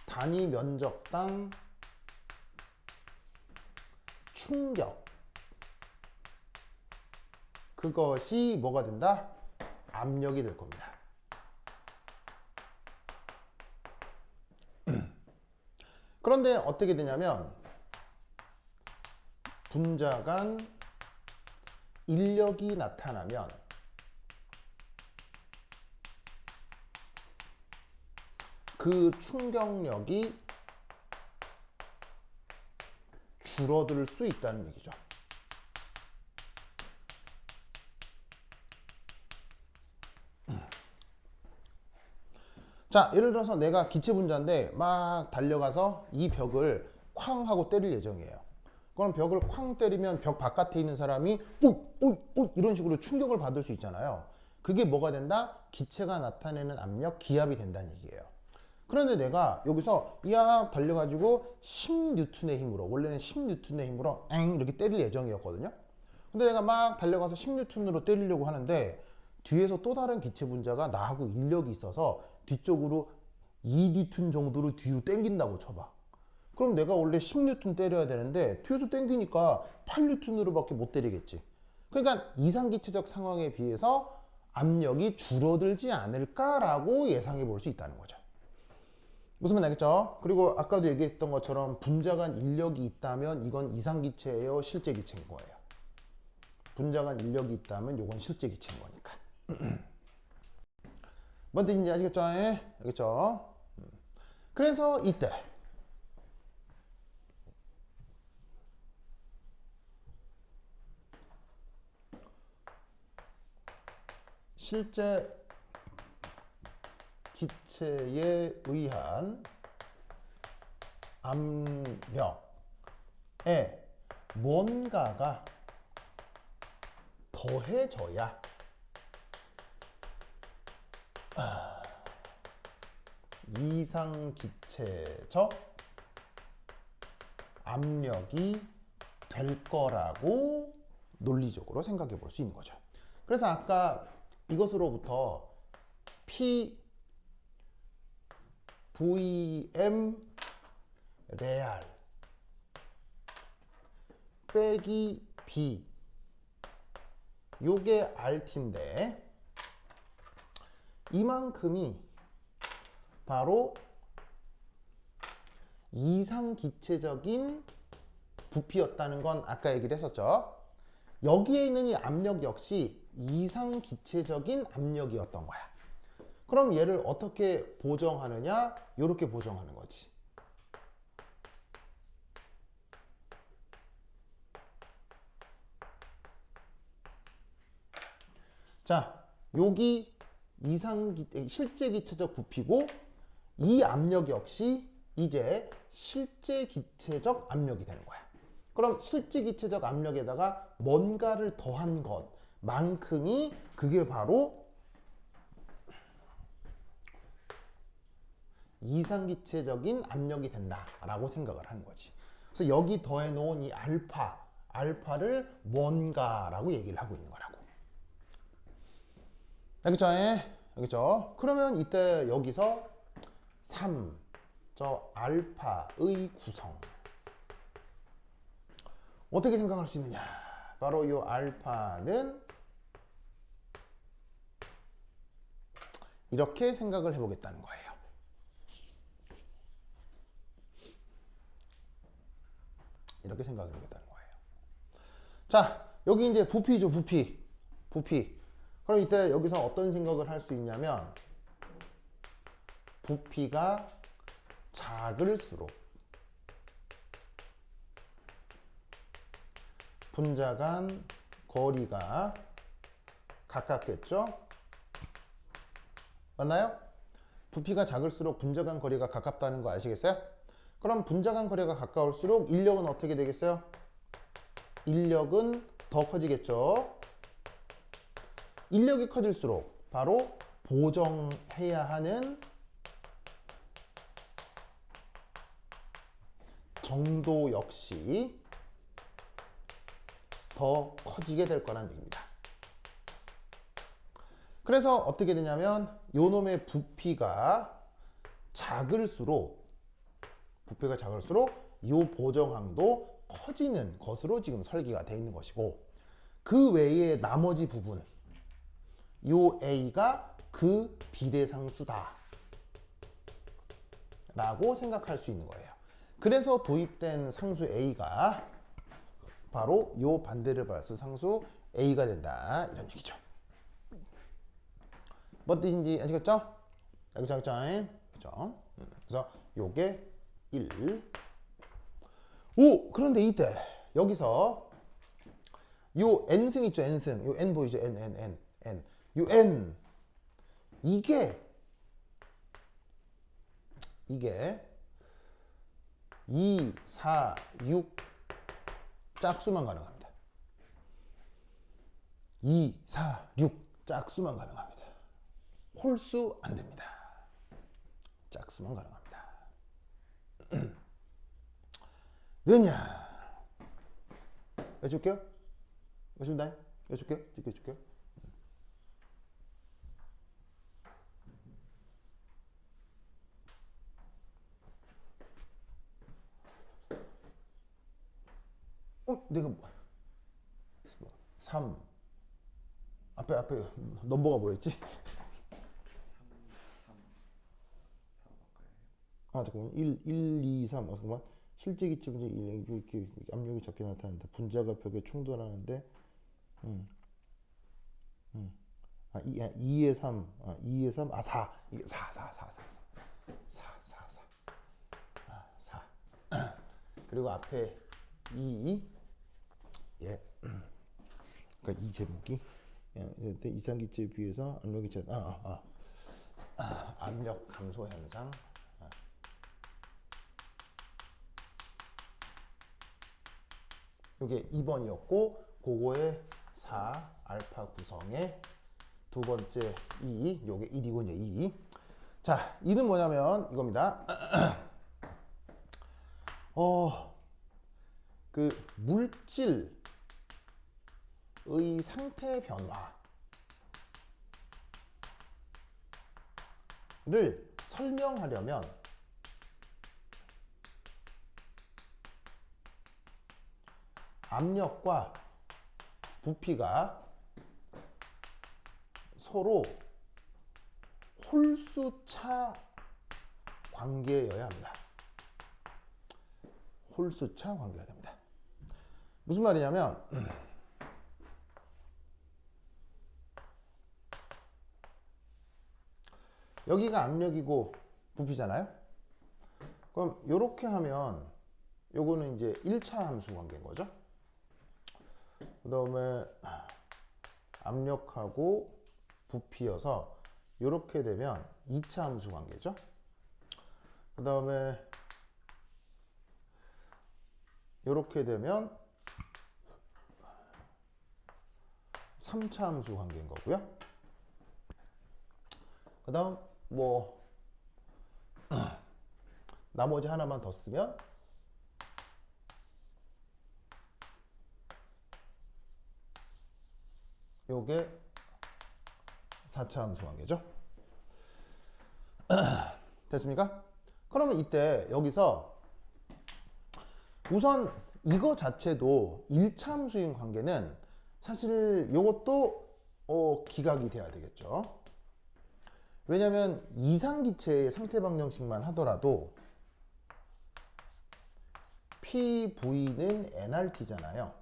단위 면적당 충격, 그것이 뭐가 된다? 압력이 될 겁니다. 그런데 어떻게 되냐면 분자 간 인력이 나타나면 그 충격력이 줄어들 수 있다는 얘기죠. 자, 예를 들어서 내가 기체 분자인데 막 달려가서 이 벽을 쾅 하고 때릴 예정이에요. 그럼 벽을 쾅 때리면 벽 바깥에 있는 사람이 오 이런 식으로 충격을 받을 수 있잖아요. 그게 뭐가 된다? 기체가 나타내는 압력, 기압이 된다는 얘기예요. 그런데 내가 여기서 야 달려가지고 10N의 힘으로, 원래는 10N의 힘으로 이렇게 때릴 예정이었거든요. 근데 내가 막 달려가서 10N으로 때리려고 하는데 뒤에서 또 다른 기체 분자가 나하고 인력이 있어서 뒤쪽으로 2N 정도로 뒤로 당긴다고 쳐봐. 그럼 내가 원래 10N 때려야 되는데 뒤에서 당기니까 8N으로밖에 못 때리겠지. 그러니까 이상기체적 상황에 비해서 압력이 줄어들지 않을까라고 예상해 볼 수 있다는 거죠. 무슨 말 알겠죠? 그리고 아까도 얘기했던 것처럼 분자 간 인력이 있다면 이건 이상기체예요, 실제 기체인 거예요. 분자 간 인력이 있다면 이건 실제 기체인 거니까. 뭔 뜻인지 아시겠죠? 알겠죠? 그래서 이때 실제 기체에 의한 압력에 뭔가가 더해져야 이상기체적 압력이 될 거라고 논리적으로 생각해 볼 수 있는 거죠. 그래서 아까 이것으로부터 P VM 레알 빼기 B 요게 RT인데 이만큼이 바로 이상기체적인 부피였다는 건 아까 얘기를 했었죠. 여기에 있는 이 압력 역시 이상기체적인 압력이었던 거야. 그럼 얘를 어떻게 보정하느냐? 이렇게 보정하는 거지. 자, 여기 실제 기체적 부피고 이 압력 역시 이제 실제 기체적 압력이 되는 거야. 그럼 실제 기체적 압력에다가 뭔가를 더한 것만큼이 그게 바로 이상기체적인 압력이 된다라고 생각을 하는 거지. 그래서 여기 더해 놓은 이 알파를 뭔가라고 얘기를 하고 있는 거라고. 알겠죠? 알겠죠? 그러면 이때 여기서 3, 저 알파의 구성 어떻게 생각할 수 있느냐? 바로 이 알파는 이렇게 생각을 해보겠다는 거예요. 이렇게 생각을 해보겠다는 거예요. 자, 여기 이제 부피죠, 부피. 그럼 이때 여기서 어떤 생각을 할 수 있냐면 부피가 작을수록 분자 간 거리가 가깝겠죠? 맞나요? 부피가 작을수록 분자 간 거리가 가깝다는 거 아시겠어요? 그럼 분자 간 거리가 가까울수록 인력은 어떻게 되겠어요? 인력은 더 커지겠죠? 인력이 커질수록 바로 보정해야 하는 정도 역시 더 커지게 될 거라는 얘기입니다. 그래서 어떻게 되냐면 요 놈의 부피가 작을수록 요 보정항도 커지는 것으로 지금 설계가 되어 있는 것이고 그 외에 나머지 부분 요 A가 그 비례상수다 라고 생각할 수 있는 거예요. 그래서 도입된 상수 A가 바로 요 반데르발스 상수 A가 된다 이런 얘기죠. 뭔 뜻인지 아시겠죠? 알겠죠? 그래서 요게 1. 오! 그런데 이때 여기서 요 n승 있죠? n승. 요 n 보이죠? n. 요 n 이게 2, 4, 6, 짝수만 가능합니다. 2, 4, 6 짝수만 가능합니다. 홀수 안 됩니다. 짝수만 가능합니다. 왜냐? 해줄게요. 해준다. 해줄게요. 해줄게요. 내가 3 앞에 넘버가 뭐였지? 3 잠깐만 1 2 3 잠깐만 실제 기체 분자 이렇게 압력이 작게 나타난다. 분자가 벽에 충돌하는데 2에 3 2에 3 4 이게 4 그리고 앞에 2 예. 그러니까 이 제목이 이상기체에 비해서 압력이 압력 감소 현상. 이게 2번이었고 그거의 4 알파 구성의 두 번째 2 요게 1이군요. 2. 자, 2는 뭐냐면 이겁니다. 그 물질의 상태 변화를 설명하려면 압력과 부피가 서로 홀수차 관계여야 합니다. 홀수차 관계가 됩니다. 무슨 말이냐면 여기가 압력이고 부피잖아요. 그럼 이렇게 하면 요거는 이제 1차 함수 관계인 거죠. 그 다음에 압력하고 부피여서 이렇게 되면 2차 함수 관계죠. 그 다음에 이렇게 되면 3차 함수 관계인 거고요. 그 다음 뭐 나머지 하나만 더 쓰면 요게 4차 함수 관계죠. 됐습니까? 그러면 이때 여기서 우선 이거 자체도 1차 함수인 관계는 사실 요것도 기각이 돼야 되겠죠. 왜냐면 이상기체의 상태 방정식만 하더라도 PV는 nRT잖아요.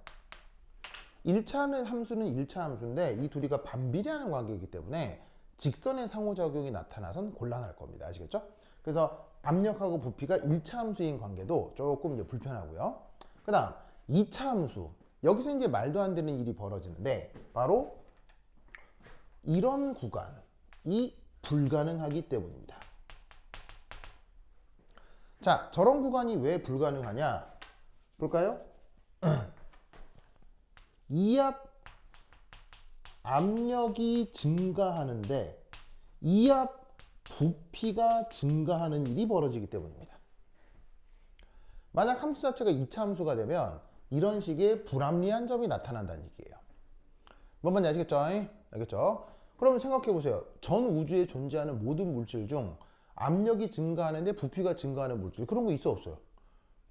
1차 함수는 1차 함수인데 이 둘이가 반비례하는 관계이기 때문에 직선의 상호작용이 나타나선 곤란할 겁니다. 아시겠죠? 그래서 압력하고 부피가 1차 함수인 관계도 조금 이제 불편하고요. 그 다음 2차 함수. 여기서 이제 말도 안 되는 일이 벌어지는데 바로 이런 구간이 불가능하기 때문입니다. 자, 저런 구간이 왜 불가능하냐? 볼까요? 이압 압력이 증가하는데 이압 부피가 증가하는 일이 벌어지기 때문입니다. 만약 함수 자체가 2차 함수가 되면 이런 식의 불합리한 점이 나타난다는 얘기예요. 뭔 말인지 아시겠죠? 알겠죠? 그러면 생각해 보세요. 전 우주에 존재하는 모든 물질 중 압력이 증가하는데 부피가 증가하는 물질, 그런 거 있어 없어요?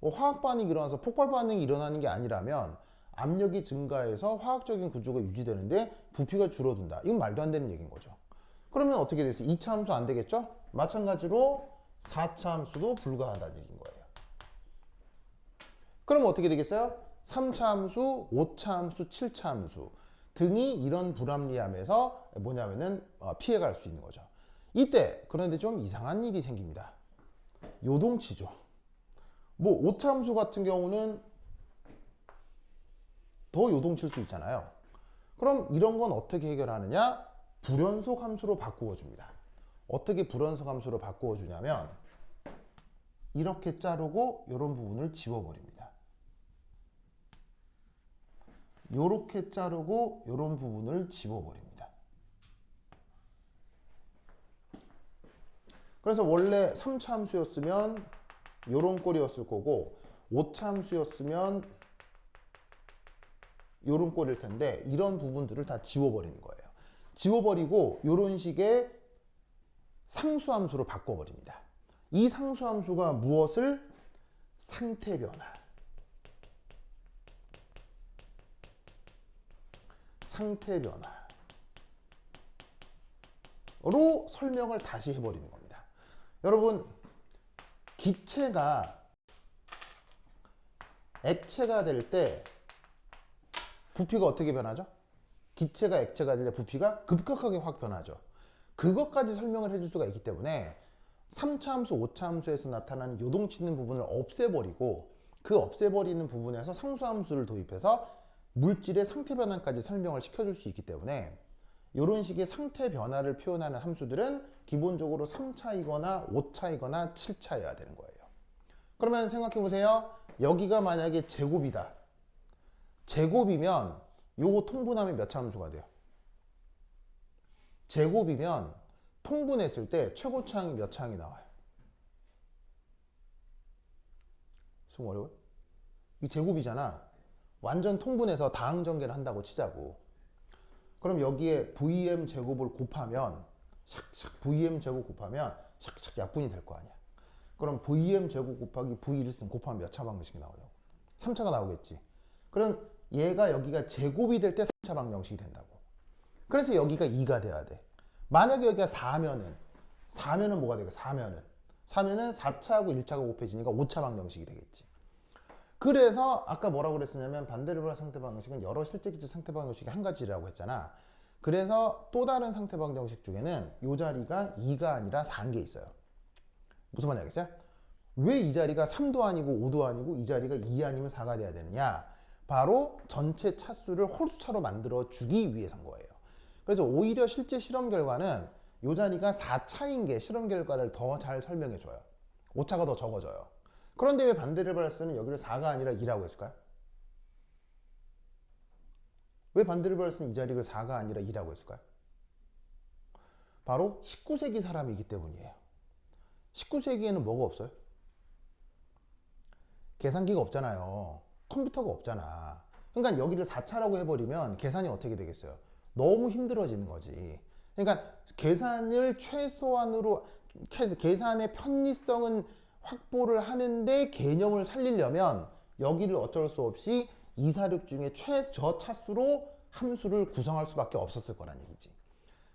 화학 반응이 일어나서 폭발 반응이 일어나는 게 아니라면 압력이 증가해서 화학적인 구조가 유지되는데 부피가 줄어든다. 이건 말도 안 되는 얘기인 거죠. 그러면 어떻게 되겠어요? 2차 함수 안 되겠죠? 마찬가지로 4차 함수도 불가하다는 얘기인 거예요. 그럼 어떻게 되겠어요? 3차 함수, 5차 함수, 7차 함수 등이 이런 불합리함에서 뭐냐면은 피해갈 수 있는 거죠. 이때 그런데 좀 이상한 일이 생깁니다. 요동치죠. 뭐 5차 함수 같은 경우는 더 요동칠 수 있잖아요. 그럼 이런 건 어떻게 해결하느냐? 불연속 함수로 바꾸어 줍니다. 어떻게 불연속 함수로 바꾸어 주냐면 이렇게 자르고 이런 부분을 지워버립니다. 요렇게 자르고 요런 부분을 집어버립니다. 그래서 원래 3차 함수였으면 요런 꼴이었을 거고 5차 함수였으면 요런 꼴일 텐데 이런 부분들을 다 지워버리는 거예요. 지워버리고 요런 식의 상수함수로 바꿔버립니다. 이 상수함수가 무엇을? 상태 변화. 상태 변화로 설명을 다시 해버리는 겁니다. 여러분, 기체가 액체가 될 때 부피가 어떻게 변하죠? 기체가 액체가 될 때 부피가 급격하게 확 변하죠. 그것까지 설명을 해줄 수가 있기 때문에 3차 함수, 5차 함수에서 나타나는 요동치는 부분을 없애버리고 그 없애버리는 부분에서 상수함수를 도입해서 물질의 상태 변화까지 설명을 시켜줄 수 있기 때문에 이런 식의 상태 변화를 표현하는 함수들은 기본적으로 3차이거나 5차이거나 7차여야 되는 거예요. 그러면 생각해 보세요. 여기가 만약에 제곱이다. 제곱이면 요거 통분하면 몇 차 함수가 돼요? 제곱이면 통분했을 때 최고차항이 몇 차항이 나와요? 수능 어려워요? 이 제곱이잖아. 완전 통분해서 다항전개를 한다고 치자고. 그럼 여기에 VM 제곱을 곱하면 샥샥 VM 제곱 곱하면 샥샥 약분이 될 거 아니야. 그럼 VM 제곱 곱하기 V1승 곱하면 몇 차 방정식이 나오냐고. 3차가 나오겠지. 그럼 얘가 여기가 제곱이 될 때 3차 방정식이 된다고. 그래서 여기가 2가 돼야 돼. 만약에 여기가 4면은 뭐가 되겠어? 4면은 4차하고 1차가 곱해지니까 5차 방정식이 되겠지. 그래서 아까 뭐라고 그랬었냐면 반대로변 상태 방정식은 여러 실제 기체 상태 방정식이 한 가지라고 했잖아. 그래서 또 다른 상태 방정식 중에는 이 자리가 2가 아니라 4인 게 있어요. 무슨 말인지 알겠어요? 왜 이 자리가 3도 아니고 5도 아니고 이 자리가 2 아니면 4가 돼야 되느냐? 바로 전체 차수를 홀수차로 만들어 주기 위해서인 거예요. 그래서 오히려 실제 실험 결과는 이 자리가 4차인 게 실험 결과를 더 잘 설명해 줘요. 5차가 더 적어져요. 그런데 왜 반대르발스는 여기를 4가 아니라 2라고 했을까요? 왜 반대르발스는 이 자리를 4가 아니라 2라고 했을까요? 바로 19세기 사람이기 때문이에요. 19세기에는 뭐가 없어요? 계산기가 없잖아요. 컴퓨터가 없잖아. 그러니까 여기를 4차라고 해버리면 계산이 어떻게 되겠어요? 너무 힘들어지는 거지. 그러니까 계산을 최소한으로, 계산의 편리성은 확보를 하는데 개념을 살리려면 여기를 어쩔 수 없이 2, 4, 6 중에 최저 차수로 함수를 구성할 수밖에 없었을 거란 얘기지.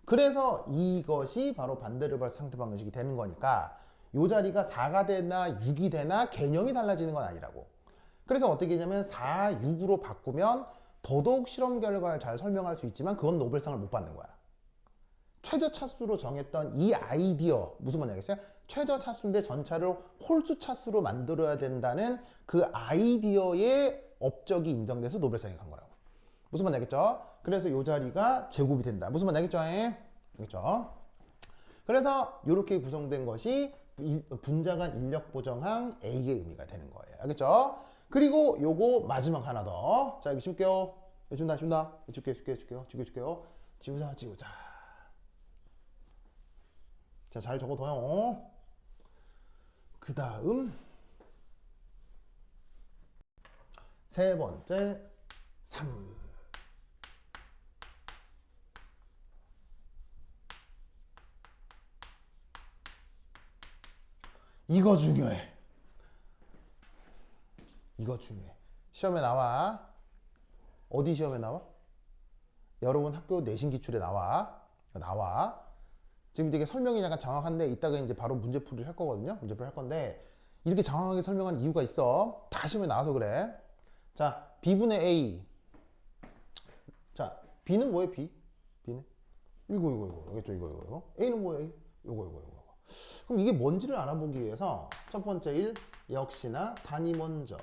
그래서 이것이 바로 반대르발 상태 방정식이 되는 거니까 이 자리가 4가 되나 6이 되나 개념이 달라지는 건 아니라고. 그래서 어떻게 하냐면 4, 6으로 바꾸면 더더욱 실험 결과를 잘 설명할 수 있지만 그건 노벨상을 못 받는 거야. 최저 차수로 정했던 이 아이디어, 무슨 말인지 알겠어요? 최저 차수인데 전차를 홀수 차수로 만들어야 된다는 그 아이디어의 업적이 인정돼서 노벨상에 간 거라고. 무슨 말인지 알겠죠? 그래서 이 자리가 제곱이 된다. 무슨 말인지 알겠죠? 알겠죠? 그래서 이렇게 구성된 것이 분자간 인력 보정항 A의 의미가 되는 거예요. 알겠죠? 그리고 요거 마지막 하나 더. 자, 여기 줄게요. 준다. 줄게요. 지우자. 자, 잘 적어둬요. 그 다음 세 번째 3. 이거 중요해. 시험에 나와. 어디 시험에 나와? 여러분 학교 내신 기출에 나와. 지금 되게 설명이 약간 정확한데 이따가 이제 바로 문제풀이를 할 거거든요. 문제풀이 할 건데 이렇게 정확하게 설명하는 이유가 있어. 다 시험에 나와서 그래. 자, B분의 A. 자, B는 뭐예요? B는? 이거. 알겠죠? 이거. A는 뭐예요? 이거. 그럼 이게 뭔지를 알아보기 위해서 첫 번째 1, 역시나 단위 먼저.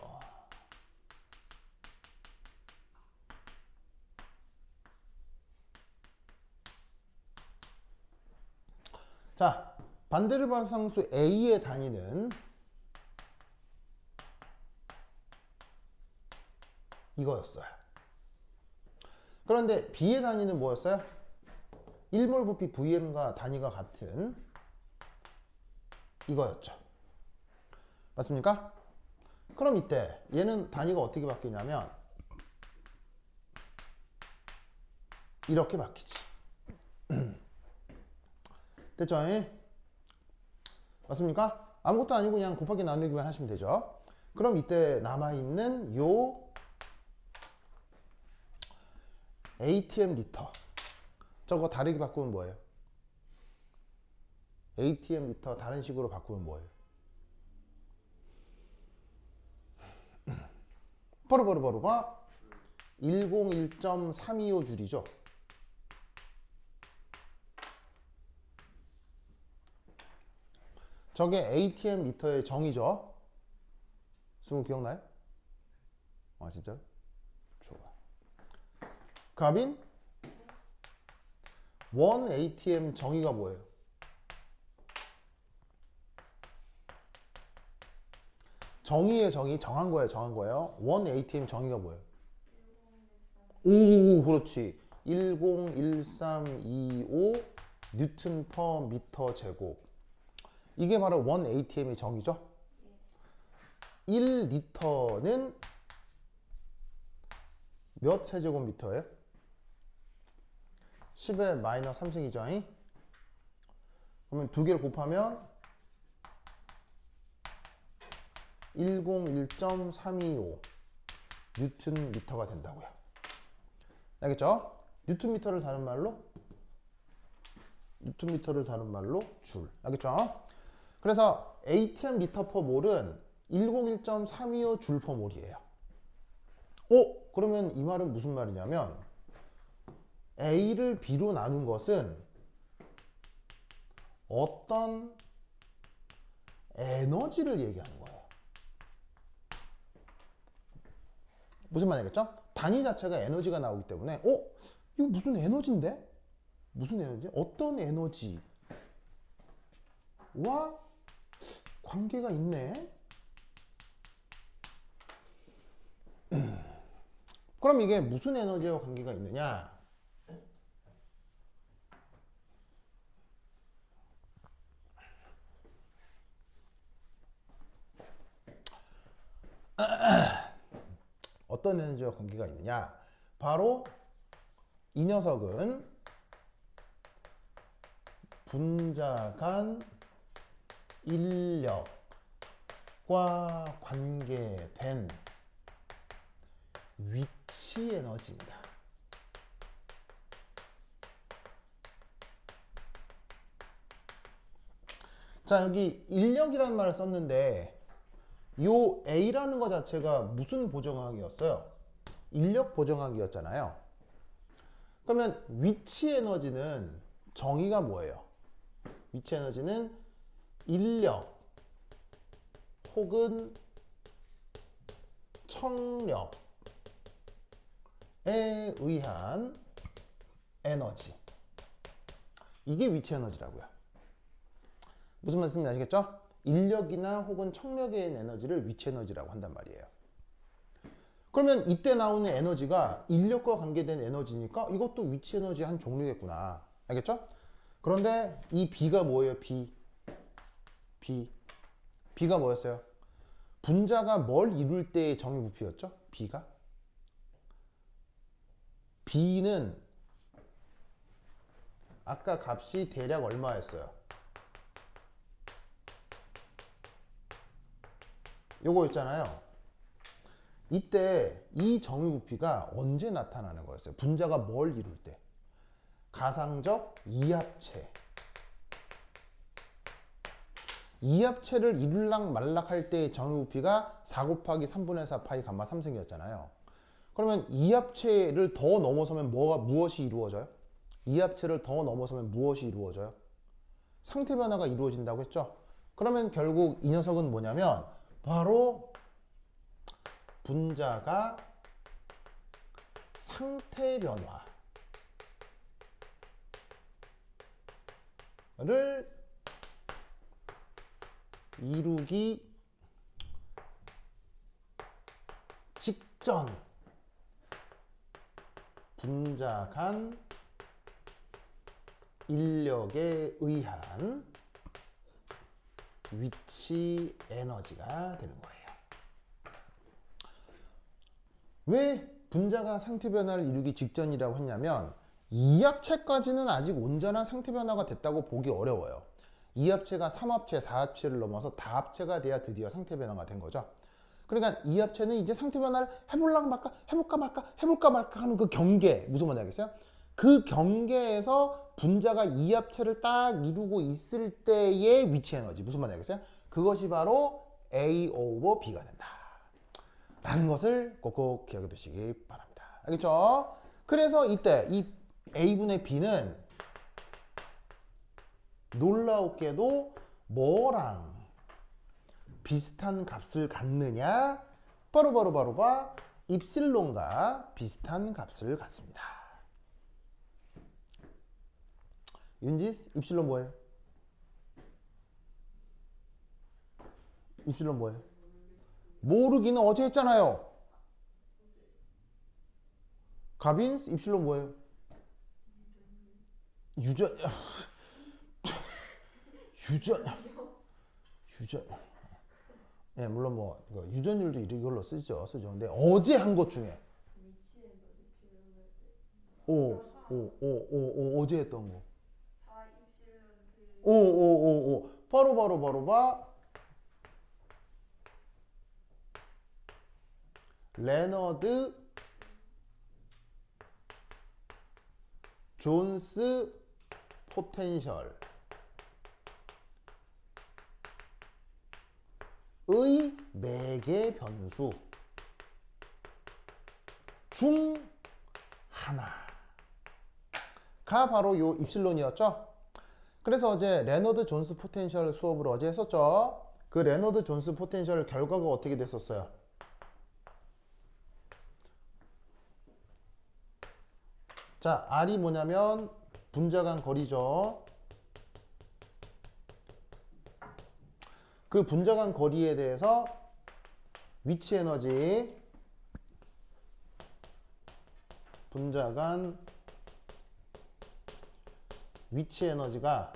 자, 반대르발 상수 A의 단위는 이거였어요. 그런데 B의 단위는 뭐였어요? 1몰 부피 VM과 단위가 같은 이거였죠. 맞습니까? 그럼 이때 얘는 단위가 어떻게 바뀌냐면 이렇게 바뀌지. 됐죠? 맞습니까? 아무것도 아니고 그냥 곱하기 나누기만 하시면 되죠. 그럼 이때 남아있는 요 ATM 리터 저거 다르게 바꾸면 뭐예요? ATM 리터 다른 식으로 바꾸면 뭐예요? 바로 봐. 101.325 줄이죠. 저게 ATM 리터의 정의죠. 스무 기억나요? 아 진짜로? 좋아. 가빈? 원 ATM 정의가 뭐예요? 정의의 정의 정한 거예요. 원 ATM 정의가 뭐예요? 오 그렇지. 101325 뉴턴 퍼 미터 제곱. 이게 바로 원 ATM의 정의죠. 1리터는 몇 세제곱미터예요? 10의 마이너스 3승이죠. 그러면 두 개를 곱하면 101.325 뉴턴 미터가 된다고요. 알겠죠? 뉴턴 미터를 다른 말로 줄. 알겠죠? 그래서 ATM 리터 퍼 몰은 101.325 줄 퍼 몰이에요. 그러면 이 말은 무슨 말이냐면 A를 B로 나눈 것은 어떤 에너지를 얘기하는 거예요. 무슨 말이겠죠? 단위 자체가 에너지가 나오기 때문에 이거 무슨 에너지인데? 무슨 에너지? 어떤 에너지와 관계가 있네? 그럼 이게 무슨 에너지와 관계가 있느냐? 어떤 에너지와 관계가 있느냐? 바로 이 녀석은 분자 간 인력과 관계된 위치 에너지입니다. 자, 여기 인력이라는 말을 썼는데 요 A라는 것 자체가 무슨 보정학이었어요? 인력 보정학이었잖아요. 그러면 위치 에너지는 정의가 뭐예요? 위치 에너지는 인력 혹은 청력에 의한 에너지. 이게 위치 에너지라고요. 무슨 말씀인지 아시겠죠? 인력이나 혹은 청력에 의한 에너지를 위치 에너지라고 한단 말이에요. 그러면 이때 나오는 에너지가 인력과 관계된 에너지니까 이것도 위치 에너지의 한 종류겠구나. 알겠죠? 그런데 이 B가 뭐예요? B가 뭐였어요? 분자가 뭘 이룰 때의 정의 부피였죠? B는 아까 값이 대략 얼마였어요? 요거였잖아요. 이때 이 정의 부피가 언제 나타나는 거였어요? 분자가 뭘 이룰 때? 가상적 이합체. 이합체를 이룰락 말락 할 때의 정의 부피가 4 곱하기 3분의 4 파이 감마 3승이었잖아요. 그러면 이합체를 더 넘어서면 무엇이 이루어져요? 이합체를 더 넘어서면 무엇이 이루어져요? 상태 변화가 이루어진다고 했죠? 그러면 결국 이 녀석은 뭐냐면 바로 분자가 상태 변화를 이루기 직전 분자간 인력에 의한 위치 에너지가 되는 거예요. 왜 분자가 상태 변화를 이루기 직전이라고 했냐면 이 합체까지는 아직 온전한 상태 변화가 됐다고 보기 어려워요. 이 합체가 3합체, 4합체를 넘어서 다합체가 돼야 드디어 상태 변화가 된 거죠. 그러니까 이 합체는 이제 상태 변화를 해볼까 말까, 해볼까 말까 하는 그 경계, 무슨 말인지 알겠어요? 그 경계에서 분자가 이 합체를 딱 이루고 있을 때의 위치 에너지, 무슨 말인지 알겠어요? 그것이 바로 A 오버 B가 된다 라는 것을 꼭꼭 기억해 두시기 바랍니다. 알겠죠? 그래서 이때 이 A분의 B는 놀라웠게도 뭐랑 비슷한 값을 갖느냐? 바로 봐. 입실론과 비슷한 값을 갖습니다. 윤지스, 입실론 뭐예요? 입실론 뭐예요? 모르기는 어제 했잖아요. 가빈스, 입실론 뭐예요? 유전 예, 물론 뭐 유전율도 이걸로 쓰죠. 근데 어제 한 것 중에 어제 했던 거. 4 입실론 바로 봐. 레너드 존스 포텐셜 의 매개 변수 중 하나가 바로 요 입실론이었죠. 그래서 어제 레너드 존스 포텐셜 수업을 어제 했었죠. 그 레너드 존스 포텐셜 결과가 어떻게 됐었어요? 자, R이 뭐냐면 분자간 거리죠. 그 분자간 거리에 대해서 위치 에너지, 분자간 위치 에너지가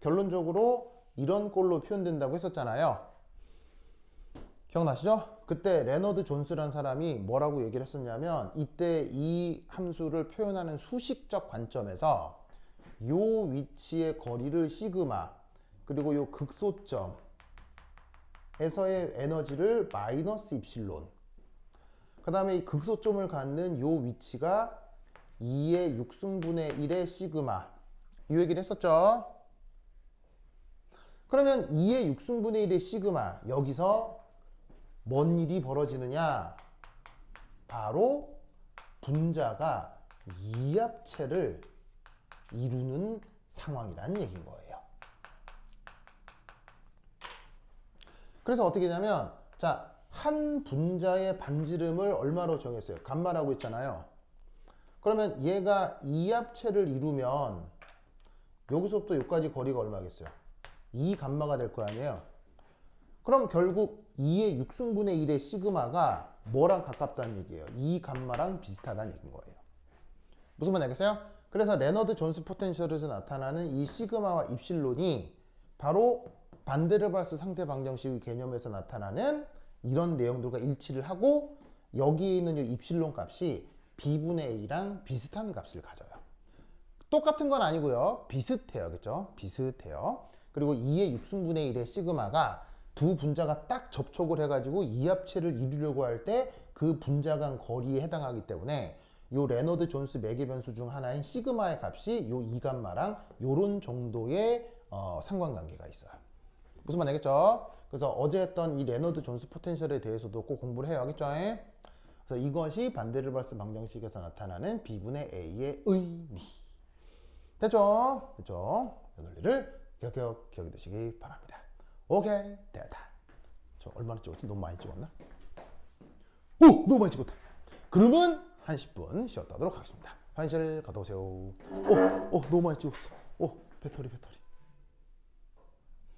결론적으로 이런 꼴로 표현된다고 했었잖아요. 기억나시죠? 그때 레너드 존스라는 사람이 뭐라고 얘기를 했었냐면 이때 이 함수를 표현하는 수식적 관점에서 요 위치의 거리를 시그마 그리고 요 극소점에서의 에너지를 마이너스 입실론, 그 다음에 이 극소점을 갖는 요 위치가 2의 6승분의 1의 시그마, 이 얘기를 했었죠. 그러면 2의 6승분의 1의 시그마, 여기서 뭔 일이 벌어지느냐? 바로 분자가 이합체를 이루는 상황이라는 얘기인 거예요. 그래서 어떻게 되냐면, 자, 한 분자의 반지름을 얼마로 정했어요? 감마라고 했잖아요. 그러면 얘가 이합체를 이루면 여기서부터 여기까지 거리가 얼마겠어요? 2감마가 될 거 아니에요. 그럼 결국 2의 6승분의 1의 시그마가 뭐랑 가깝다는 얘기예요? 2감마랑 비슷하다는 얘기인 거예요. 무슨 말인지 알겠어요? 그래서 레너드 존스 포텐셜에서 나타나는 이 시그마와 입실론이 바로 반데르발스 상태 방정식의 개념에서 나타나는 이런 내용들과 일치를 하고 여기에 있는 이 입실론 값이 b분의 a랑 비슷한 값을 가져요. 똑같은 건 아니고요. 비슷해요. 그죠? 비슷해요. 그리고 2의 6승분의 1의 시그마가 두 분자가 딱 접촉을 해가지고 이합체를 이루려고 할 때 그 분자 간 거리에 해당하기 때문에 요 레너드 존스 매개 변수 중 하나인 시그마의 값이 요 2감마랑 요런 정도의 상관관계가 있어요. 무슨 말 알겠죠? 그래서 어제 했던 이 레너드 존스 포텐셜에 대해서도 꼭 공부를 해요. 알겠죠? 그래서 이것이 반데르발스 방정식에서 나타나는 b분의 a의 의미. 됐죠? 됐죠? 이 논리를 기억해 두시기 바랍니다. 오케이, 됐다. 저 얼마나 찍었지? 너무 많이 찍었나? 오! 너무 많이 찍었다. 그러면 한 10분 쉬었다 하도록 하겠습니다. 화장실 갔다 오세요. 너무 많이 찍었어. 배터리.